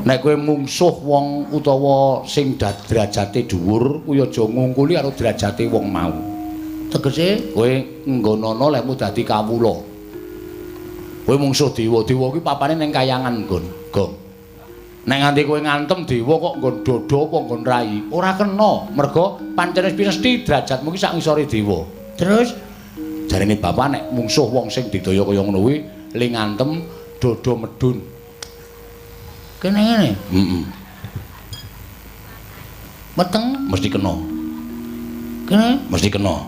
Nek kowe mungsuh wong utawa sing derajate dhuwur, kuwi aja ngungkuli karo derajate wong mau. Tegese kowe nggonana lekmu dadi kawula. Kowe mungsuh dewa kuwi papane ning kayangan nggon, Gong. Nek nganti kowe ngantem dewa kok nggon dodo apa nggon rai, ora kena. Merga pancen mesti derajatmu ki sak ngisore dewa. Terus jarene bapak nek mungsuh wong sing didaya kaya ngono kuwi ling ngantem dodo medun. Kene ngene. Meteng mesti kena. Kene mesti kena.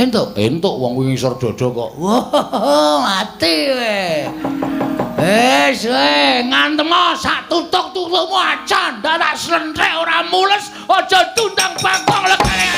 Entuk wong kuwi ngisor dodo kok. Wah, mati we. Wis ngantem sak tutuk-tutukmu acan, ndak slentrek ora mules, aja tundang bangkong lekane.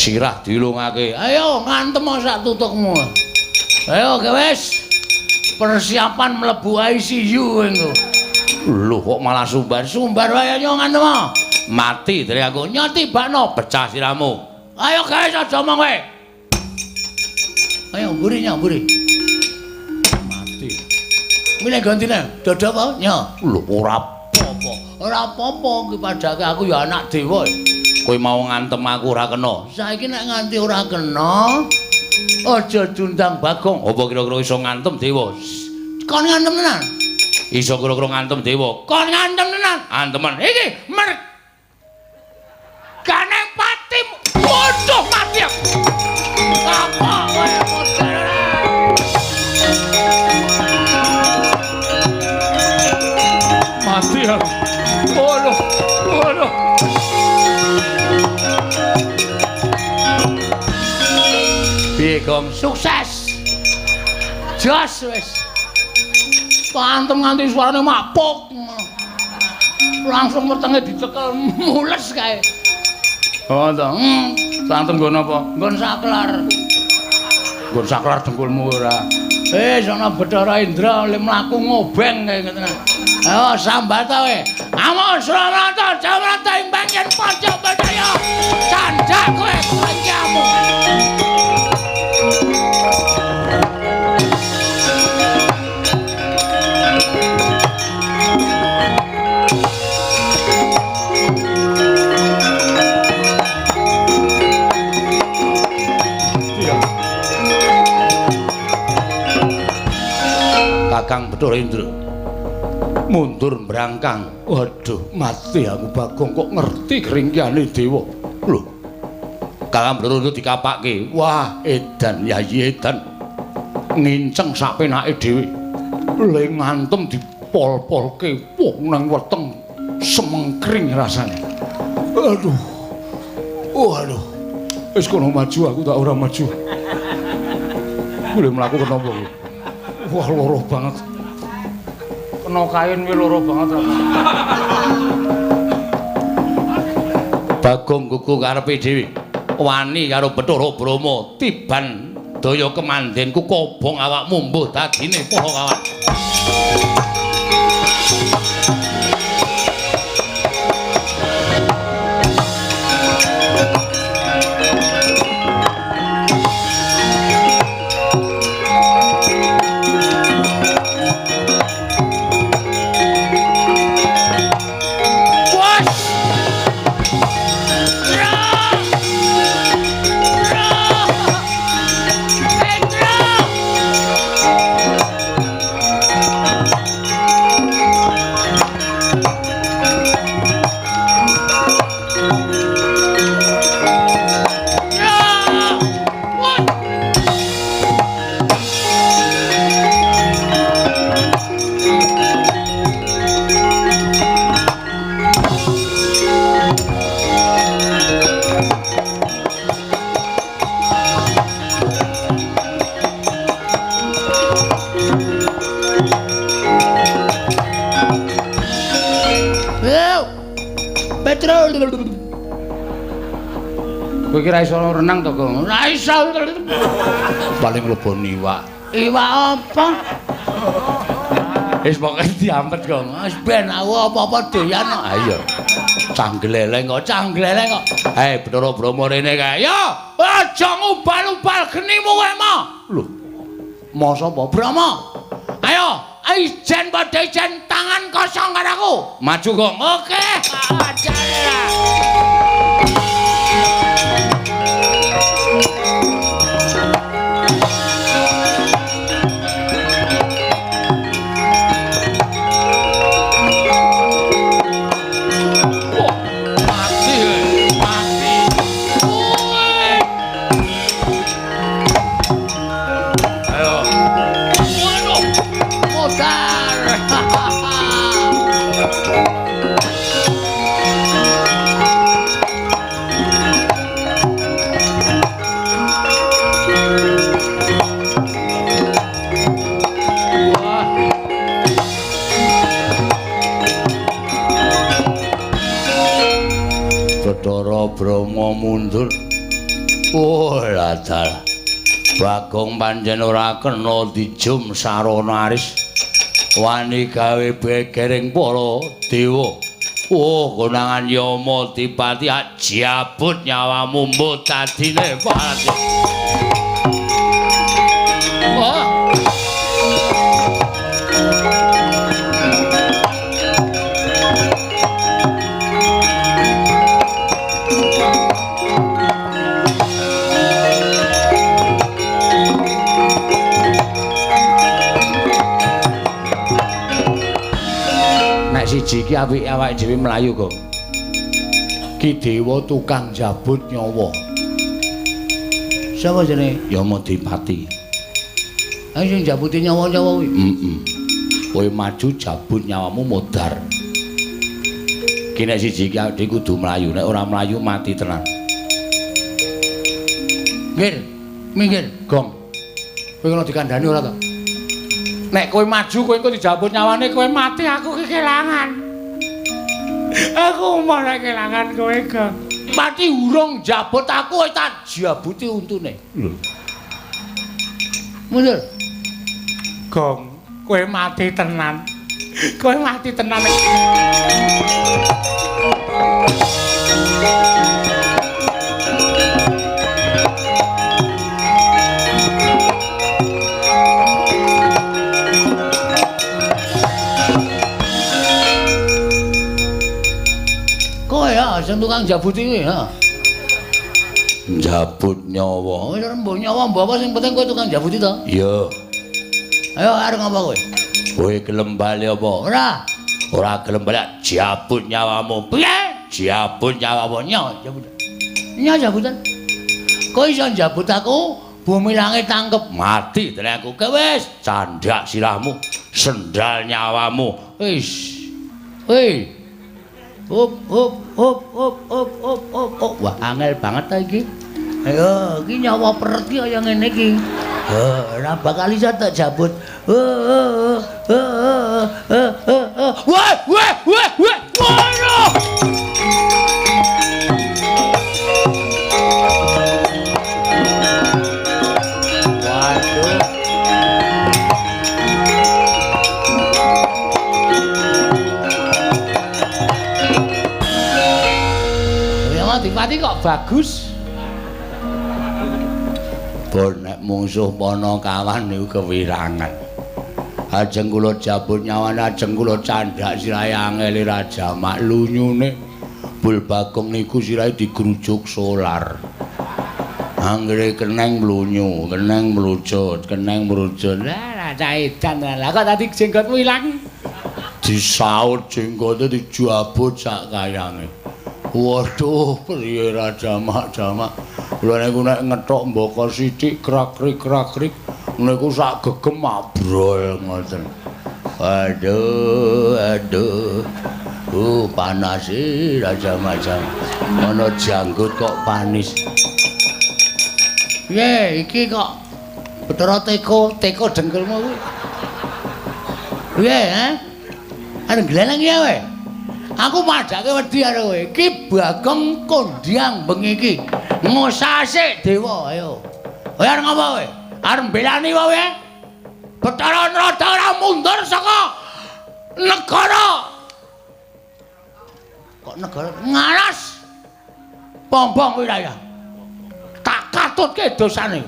sirah dilungake. Ayo ngantem sak tutukmu. Ayo wis. Persiapan mlebu ICU engko. Lho kok malah sumbar wae yo ngantem. Mati dari aku nyoti bakno pecah siramu. Ayo guys aja omong kowe. Ayo mburi. Mati. Milih gantine dodo apa? Nyo. Lho ora apa-apa. Ora apa-apa ki padake aku ya anak dewa. Kowe mau ngantem aku ora kena. Saiki nek nganti ora kena, aja diundang Bagong. Apa kira-kira iso ngantem dewa? Kon ngantem tenan. Iso kira-kira ngantem dewa. Kon ngantem tenan. Antemen iki Ganeng pati. Waduh mati. Apa kowe model? Mati ya. Waduh. Piye Gong? Sukses. Jos wis. Pantem nganti suarane mapuk. Langsung wetenge dicekel mules kae. Oh to. Pantem nggon apa? Nggon saklar. Nggon saklar dengkulmu ora. Sono Bathara Indra le mlaku ngobeng kae ngoten. Ayo sambat ta kowe. Amun Surakarta Jamrata ing banyen Panca Bajaya. Candhak kowe kancamu. Kakang Bathara Indra mundur mbrangkang. Waduh mati aku Bagong kok ngerti keringkiane dewa. Lho Kakang Bathara Indra dikapakke. Wah edan yayi edan nginceng sak penake dhewe. Le ngantem dipol-polke wong nang weteng semengkring rasane. Waduh wis kono maju aku tak ora maju. Boleh mlaku kenapa kowe? Wah loro banget. Kena kain kuwi loro banget. Bagong gugu karepe dhewe. Wani karo Bathara Brama tiban daya kemandenku kobong awakmu mbuh dadine poho kawan. Kowe kira iso renang to, Gong? Ora iso. Paling mleboni iwak. Iwak apa? Wis pokoke diampet, Gong. Wis ben aku apa-apa doyan kok. Ha iya. Canggleleng kok. Bathara Brama rene kae. Yo, aja ngubal-ubal genimu kowe mah. Lho. Mo sapa? Brama. Ayo, ijen padha ijen tangan kosong karo aku. Maju, Gong. Oke. Ajare. Bathara Brama mundur Oh, ladal. Bagong pancen ora kena dijum sarana aris. Wani gawe begering para dewa. Oh, konangan Yama Dipati jabut nyawamu mbok dadine pati. Oh. Siji iki apike awake dhewe mlayu kok. Ki dewa tukang jabut nyawa. Sapa jenenge? Yama Dipati. Ayo sing jabuti nyawa-nyawa kuwi. Kowe maju jabut nyawamu modar. Ki nek siji iki awake kudu mlayu, nek ora mlayu mati tenan. Minggir, Gong. Kowe ngono dikandhani ora to? Nek kowe maju kowe engko dijabut nyawane kowe mati aku kekelangan. Aku malah kelangan kowe, Gong. Mati urung jabut aku kowe tak jabuti untune. Lho. Mundur. Gong, kowe mati tenan. Kowe mati tenan. Sing tukang jabut iki ha. Jabut nyawa. Wis mbok nyawa mbok apa sing penting kowe tukang jabut to? Iya. Ayo arep ngapa kowe? Kowe gelem bali apa? Ora gelem bali jabut nyawamu. Piye? Jabut nyawamu jabut. Jabutan. Kowe iso jabut aku, bumi langit tangkep mati tenan aku. Wis candak sirahmu, sendal nyawamu. Wis. Hei. Hop. Wah, angel banget ta iki. Ayo, iki nyawa perti kaya ngene iki. Ora bakal iso tak jabut. Wah. Waduh. Dipati kok bagus. Bon nek mungsuh pana kawan niku kewirangan. Ajeng kula jabut nyawane, ajeng kula candhak sirahe angel raja mak lunyune. Bul Bagong niku sirahe digrujuk solar. Anggere keneng mlunyu, keneng mlucut, keneng mrucut. Lah cah edan lah kok tadi jenggotmu ilang. Disaut jenggote dijabut sak kayange. Waduh, priye jamak. Lha niku nek ngethok mbaka sithik krak-krik niku sak gegem mabrol ngoten. Aduh. Panas iki jamak. Ana janggut kok panis. Piye iki kok Bathara teko dengkelmu kuwi. Piye, ha? Are gleneng ya wae. Aku madake wedi karo kowe. Ki Bagong kondhang bengi iki. Ngosase dewa ayo. Kowe arep ngapa kowe? Arep mbelani wae? Bathara Narada ora mundur saka negara. Kok negara ngaras? Pombong wilayah. Tak katutke dosane.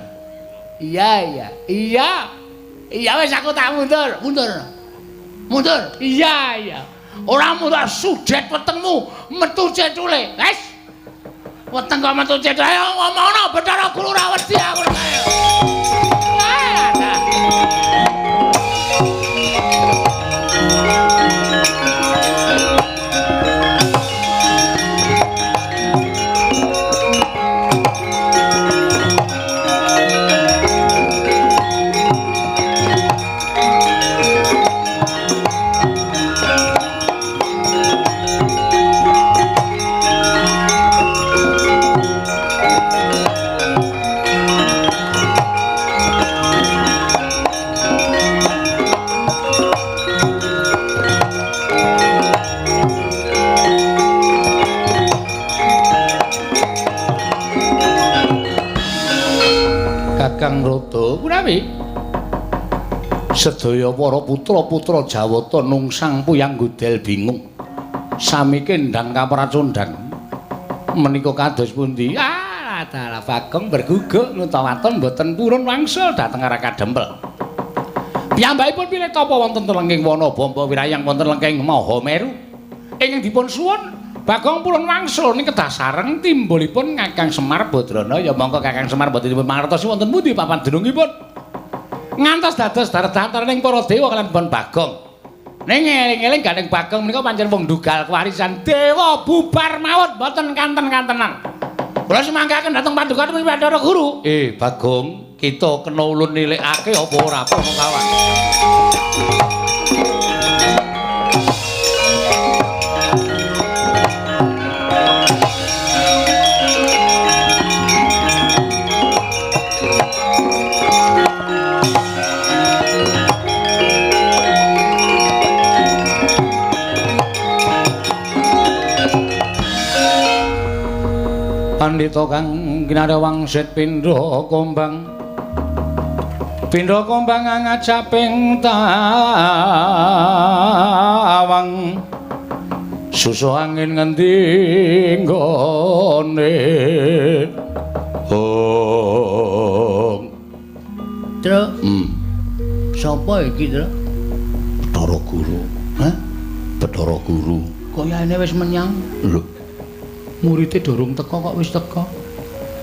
Iya. Iya wis aku tak mundur. Iya. Ora mundur sudet wetengmu metu cetule. Wes. Weteng kok metu cetule. Ayo ngomongno Bathara Guru ora wedi aku ayo. Narada kuwi sedaya para putra-putra Jawata nungsang puyang gudel bingung sami kendang kapracondhang menika kados pundi dalah Bagong berguguk nutawaton boten purun wangsul dhateng arah kadempel piyambakipun pilih tapa wonten telenging wana bamba wirayang wonten lengking Mahameru ingkang dipun suwun Bagong purun wangsul ing kedah sareng timbulipun Kakang Semar Badrana ya mongko Kakang Semar boten dipun mangertosi wonten pundi papan denungipun ngantos dados daretantaraning para dewa kaliyan pun Bagong. Ning eling-eling gandeng Bagong menika pancen wong dugal kewarisan dewa bubar mawon boten kanten-kantenan. Kula semangkaken dhateng Paduka Bathara Guru. Bagong, kita kena ulun nilikake apa ora apa kawan. Pandhita kang kinarya wangsit pindha kombang ngajaping tawang susu angin ngendi nggone Truk sapa iki Truk? Bathara Guru. Hah? Bathara Guru kayane wis menyang lho muridé durung teka kok wis teka.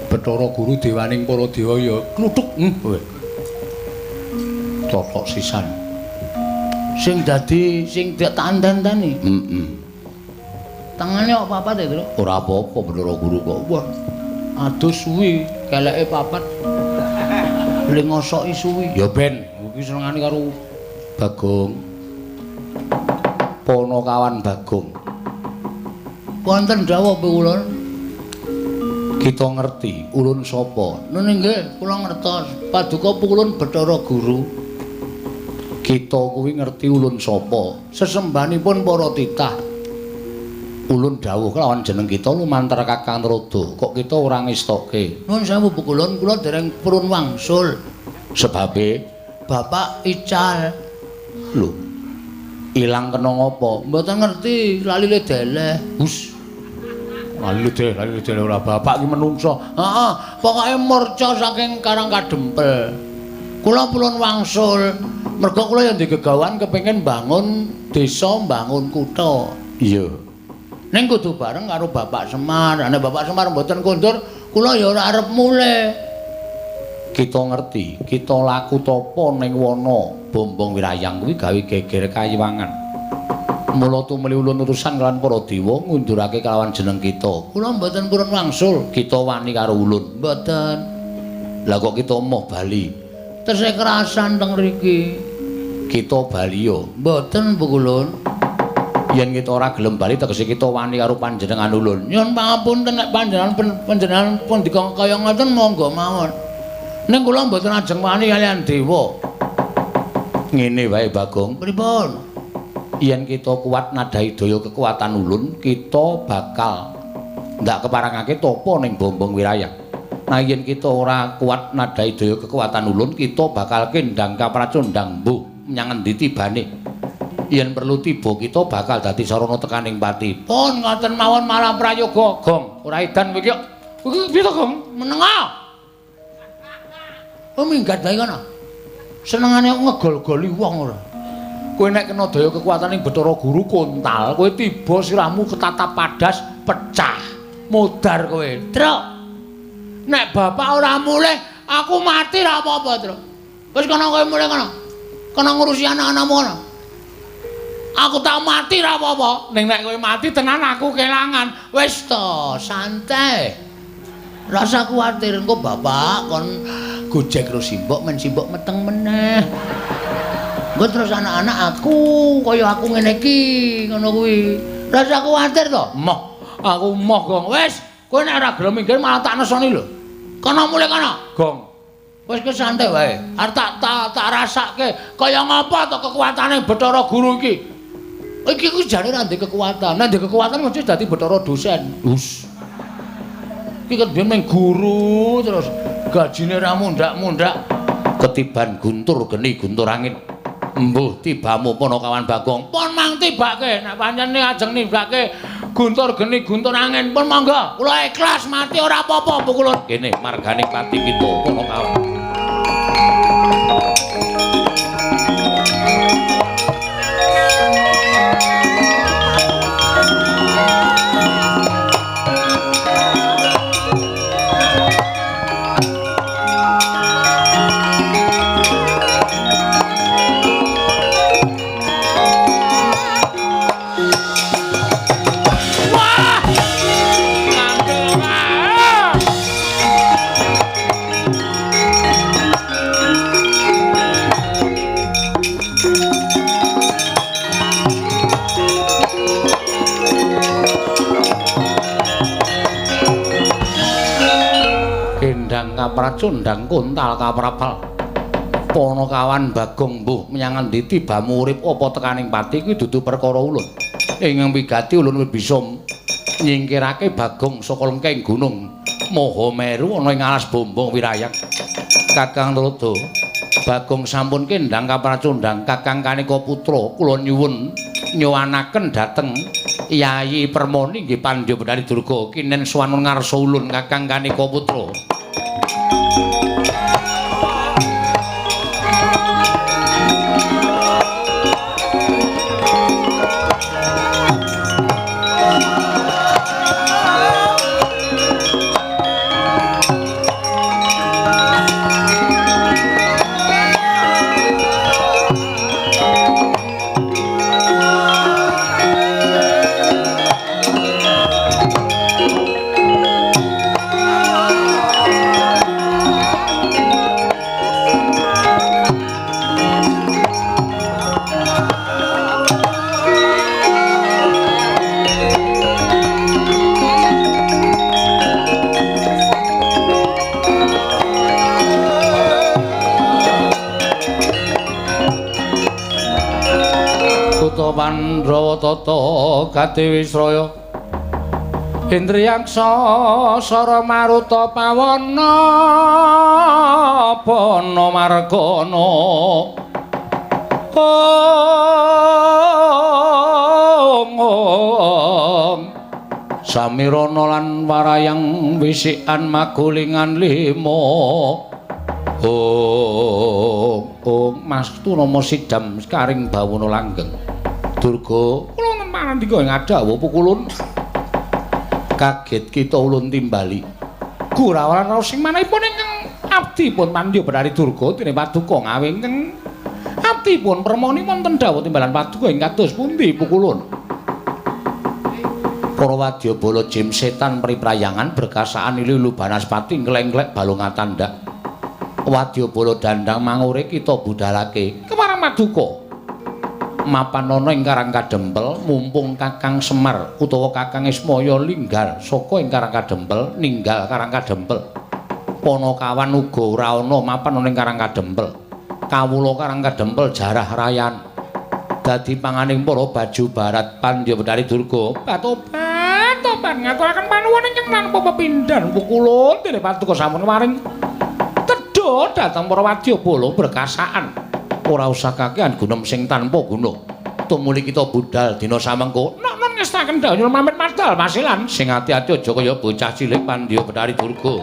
Bathara Guru dewaning para dewa ya kluthuk kowe. Totok sisan. Sing tak tandani. Tangane kok papat ya, Tru? Ora apa-apa Bathara Guru kok. Wah. Adus suwi, keleke papat. Lengosoki suwi. Ya ben, iki senengane karo Bagong. Ponokawan Bagong. Wonten dawuh ulun kita ngerti ulun sapa nggih kula ngertos Paduka Ulun Bathara Guru kita kuwi ngerti ulun sapa sesembanipun para titah ulun dawuh kelawan jeneng kita lumantar Kakang Narada kok kita ora ngestokke nuwun sewu Ulun kula dereng purun wangsul sebabe Bapak ical lho ilang kena ngapa mboten ngerti lali deleh hus Lalu deh ora bapak ki menungso. Heeh, pokoke murca saking Karang Kadempel. Kula pulun wangsul. Mergo kula ya ndek gegawan kepengin bangun desa, bangun kutha. Iya. Ning kudu bareng karo Bapak Semar. Nek Bapak Semar mboten kondur, kula ya ora arep mulih. Kita ngerti, kita laku tapa ning wana Bombong Wirayang kuwi gawe geger kayiwangan. Mula tumeli ulun urusan kelawan para dewa ngundurake kelawan jeneng kita. Kula mboten purun wangsul, kita wani karo ulun. Mboten. Lah kok kita emoh bali. Tesih kerasan teng mriki. Kita bali yo. Mboten Bu Ulun. Yen kita ora gelem bali tegese kita wani karo panjenengan ulun. Nyuwun pangapunten nek panjenengan pun dikon kaya ngoten monggo mawon. Ning kula mboten ajeng wani kalian dewa. Ngene wae Bagong. Pripun? Yen kita kuat nadai daya kekuatan ulun, kita bakal ndak keparangake topa ning Bombong Wirayang. Nah yen kita ora kuat nadai daya kekuatan ulun, kita bakal kendang kapracondhang mbuh menyang endi tibane. Yen perlu tiba kita bakal dadi sarana tekaning pati. Pun ngoten mawon malah prayoga, Gong. Ora edan kowe iki. Kowe piye to, Gong? Meneng ah. Oh minggat bae kono. Senengane ngegol-goli wong ora. Kowe nek kena daya kekuatan ing Bathara Guru kontal, kowe tiba sirahmu ketatap padas pecah. Modar kowe. Truk. Nek bapak ora mulih, aku mati ra apa-apa, Truk. Wis kono kowe mulih kono. Kono ngurusi anak-anakmu kono. Aku tak mati ra apa-apa. Ning nek kowe mati tenan aku kelangan. Wis to, santai. Rasa kuwatir engko bapak kon gojek karo simbok men simbok meteng meneh. Gue terus anak-anak aku kaya aku ngene iki ngono kuwi. Rasa kuwatir to? Moh, aku moh Gong. Wis, kowe nek ora gelem minggir malah tak nesoni lho. Kono mulih kono, Gong. Wis ke santai wae. Arep tak rasake kaya ngapa to kekuatane Bathara Guru iki. Iki ku jane ra ndek kekuatan. Nek ndek kekuatan mesti dadi Bathara dosen. Hus. Iki kan biyen mung guru terus gajine ra mundak-mundak. ketiban guntur geni guntur angin. Embuh tibamu Panakawan Bagong. Pun mang tibake nek pancen ajeng nibake guntur geni guntur angin pun monggo. Kula ikhlas mati ora apa-apa pukulun. Kene marganing pati kita Panakawan. Kapracundang kuntal kaprapal Panakawan Bagong mbuh menyang endi tibamu urip apa tekaning pati kuwi dudu perkara ulun ing wigati ulun bisa nyingkirake Bagong saka lengking gunung Mahameru ana ing alas bombong wirayang Kakang Trada Bagong sampun kendhang kapracundang Kakang Kanika putra kula nyuwun nyuwanaken dhateng Yayi Permoni nggih Pandya Bendari Durga kinen suwanun ngarsa ulun Kakang Kanika putra Pandhawa tata Gatiwisraya Indriyaksa Sara Maruta Pawana Bana Margana Samirana lan warayang wisikan magulingan lima Mastu nama sidam karing bawana langgeng Durga, kula wonten panandika ing adawa pukulun. Kaget kita ulun timbali. Gurawan raos sing manahipun ingkang abdipun Pandya Bendari Durga dene paduka ngawe ingkang abdipun Permoni wonten dawuh timbalan paduka ing kados pundi pukulun. Para wadyabala jim setan priprayangan berkasaan Lilu Banaspati ngleng-nglek balungan tandak. Wadyabala dandang mangure kita budhalake kemarang paduka. Mapan ana ing Karang Kadempel mumpung Kakang Semar utawa Kakang Ismaya linggar saka ing Karang Kadempel ninggal Karang Kadempel Panakawan uga ora ana mapan ana ing Karang Kadempel kawula Karang Kadempel jarah rayan dadi panganing para baju barat Pandya Bendari Durga patobat ngaturaken panuwun ingkang tanpa pepindhan pukulun dene paduka sampun maring tedha dhateng para wadyabala berkasaan ora usah kakehan gunem sing tanpa guna. Tumuli kita budal dina samengko. Nek non ngestaken dawuh pamit madal masilan. Sing ati-ati aja kaya bocah cilik Pandya Bendari Durga.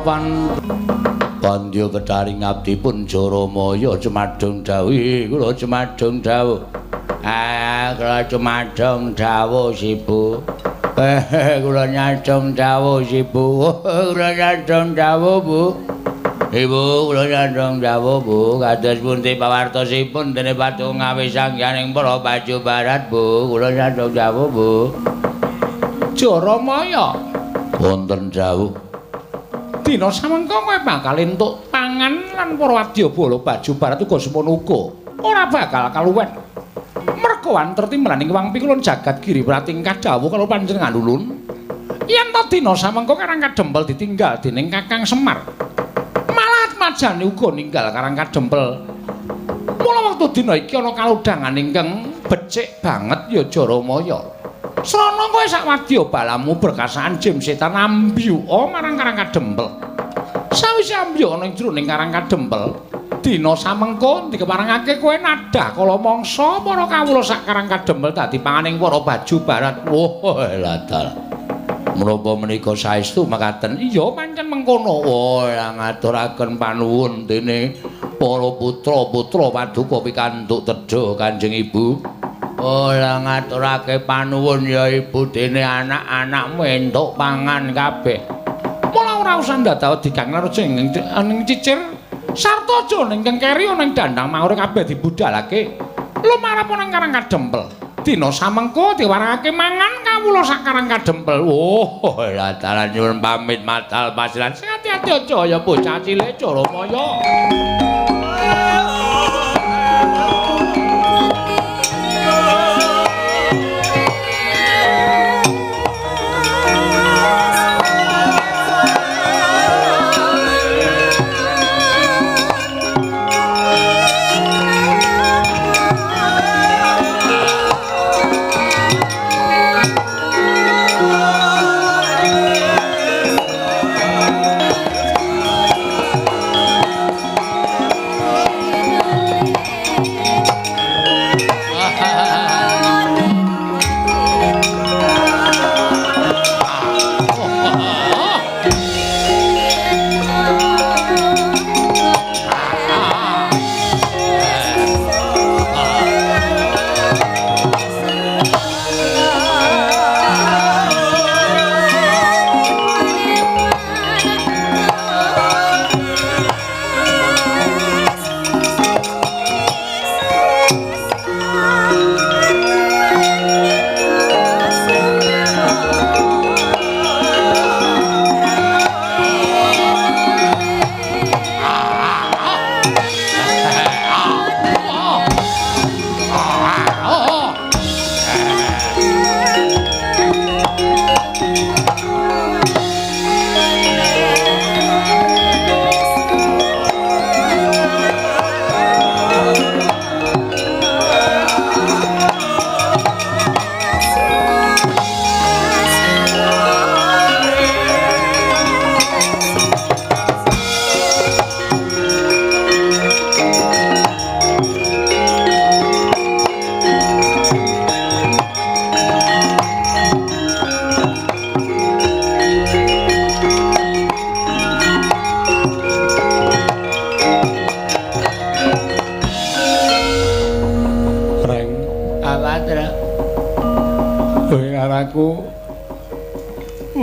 pan pandya kedharing abdipun Jaramaya cemadhong dawuh kula cemadhong dawuh kula cemadhong dawuh sibu kula nyadhong dawuh sibu kula nyadhong dawuh Bu Ibu kula nyadhong dawuh Bu kados pundi pawartosipun dene Patung Ngawi Sangyaning para Baju Barat Bu kula nyadhong dawuh Bu Jaramaya wonten dawuh dina samengko kowe bakal entuk pangan lan para wadyabala Baju Barat uga semono uga ora bakal kaluwen merga anterti mlaning wang pikulun jagat giri pratingkah dawuh karo panjenengan ulun yen to dina samengko Karang Kadempel ditinggal dening Kakang Semar malah majane uga ninggal Karang Kadempel mula wektu dina iki ana kalodhangan ingkang becik banget ya Jaramaya srana kowe sak wadyabalamu berkasaan jim setan ambyuka marang Karang Kadempel sawise ambyuka ning jroning Karang Kadempel dina samengko dikeparengake kowe nadah kala mangsa para kawula sak Karang Kadempel dadi panganing para Baju Barat wah ladal menapa menika saestu makaten iya pancen mengkono wah ngaturaken panuwun dene para putra-putra paduka pikantuk tedha Kanjeng Ibu ora ngaturake panuwun ya Ibu dene anak-anakmu entuk pangan kabeh mula ora usah ndadawa dikang reja ning cicir sarta aja ning kengkeri ning dandang maure kabeh dibudhalake lumarep nang Karang Kadempel dina samengko diwarengake mangan kawula sak Karang Kadempel oh ladalan nyuwun pamit matal pasilan sing ati-ati aja ya bocah cilik Jaramaya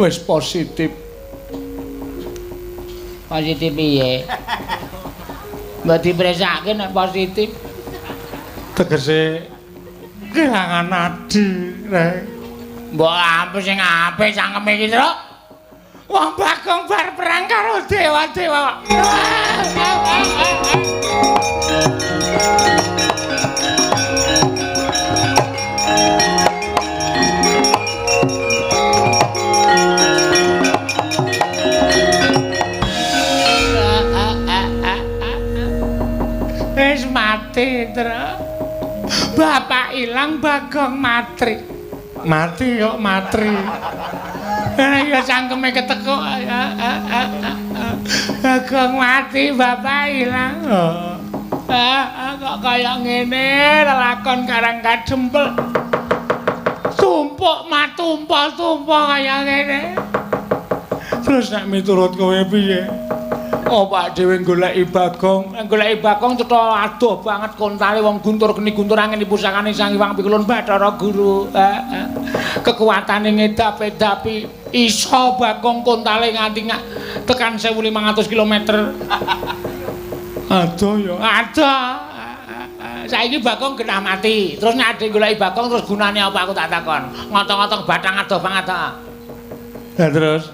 wis positif. Positif piye? Mbok dipresake nek positif. Tegese kelangan nadi, Rek. Mbok apa sing apik cangkeme iki, Truk? Wong Bagong bar perang karo dewa-dewa. Wis mati, Truk. Bapak ilang Bagong matri. Mati kok matri. Ya cangkeme ketekuk. Bagong mati, bapak ilang. Kok kaya ngene lelakon Karang Kadempel. Tumpuk matumpal-tumpal kaya ngene. Terus nek miturut kowe piye? Opak dhewe goleki Bagong, goleki Bagong cetha adoh banget kontale wong Guntur geni Guntur angin pusakane Sang Hyang Pikulun Bathara Guru. Kekuatane ngedap-edapi iso Bagong kontale nganti tekan 1500 km. Adoh ya. Adoh. Saiki Bagong genah mati. Terus nek ade goleki Bagong terus gunane apa aku tak takon. Ngotong-ngotong bathang adoh banget ta. Ya terus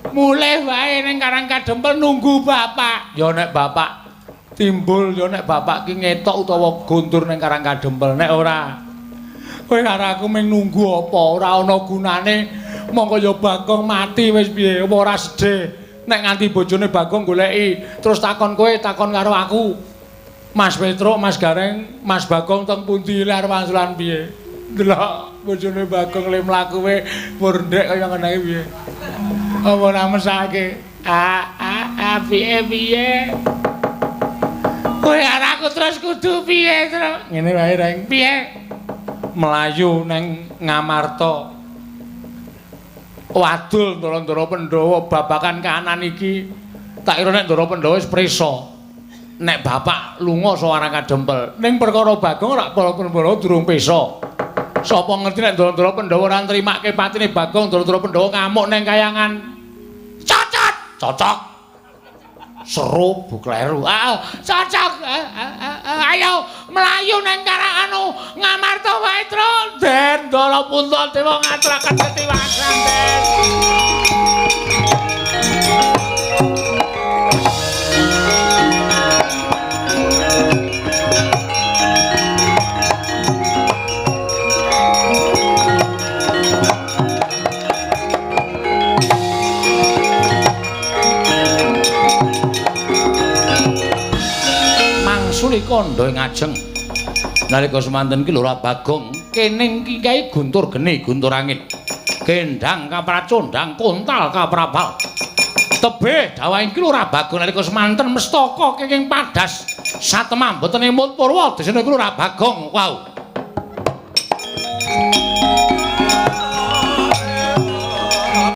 Mulih wae ning Karang Kadempel nunggu bapak. Ya nek bapak timbul, ya nek bapak ki ngetok utawa guntur ning Karang Kadempel. Nek ora, kowe karo aku mung nunggu apa? Ora ana gunane. Mongko ya Bagong mati wis piye? Apa ora sedih? Nek nganti bojone Bagong goleki, terus takon kowe, takon karo aku. Mas Petruk, Mas Gareng, Mas Bagong teng pundi le arep wangsulan piye? Delok bojone Bagong le mlaku we mur ndek kaya ngene iki piye? Apa ora mesake? Piye? Kowe arek aku terus kudu piye, Tru? ngene wae Reng. Piye? Melayu neng Ngamarta. Wadul Ndara Pandhawa babakan kahanan iki tak kira nek Ndara Pandhawa wis prisa. Nek bapak lunga saka Karang Kadempel, ning perkara Bagong ora Pandhawa durung prisa. Sapa ngerti nek Ndara Pandhawa ora nrimake patine Bagong, Ndara Pandhawa ngamuk ning kayangan. Cocok. Seru bukleru. Cocok. Ayo melayu nang Karang Ngamarta wae, Tru. Den Ndara Puntadewa ngaturaken setiwasan, Den. Mangsuli kandha ing ajeng nalika semanten ki lho Bagong kene iki kae guntur geni guntur angin gendang kapracondang kontal kaprabal tebih dawuh iki lho Bagong nalika semanten mestaka kenging padas satemah mboten emut purwa desene iki lho Bagong wow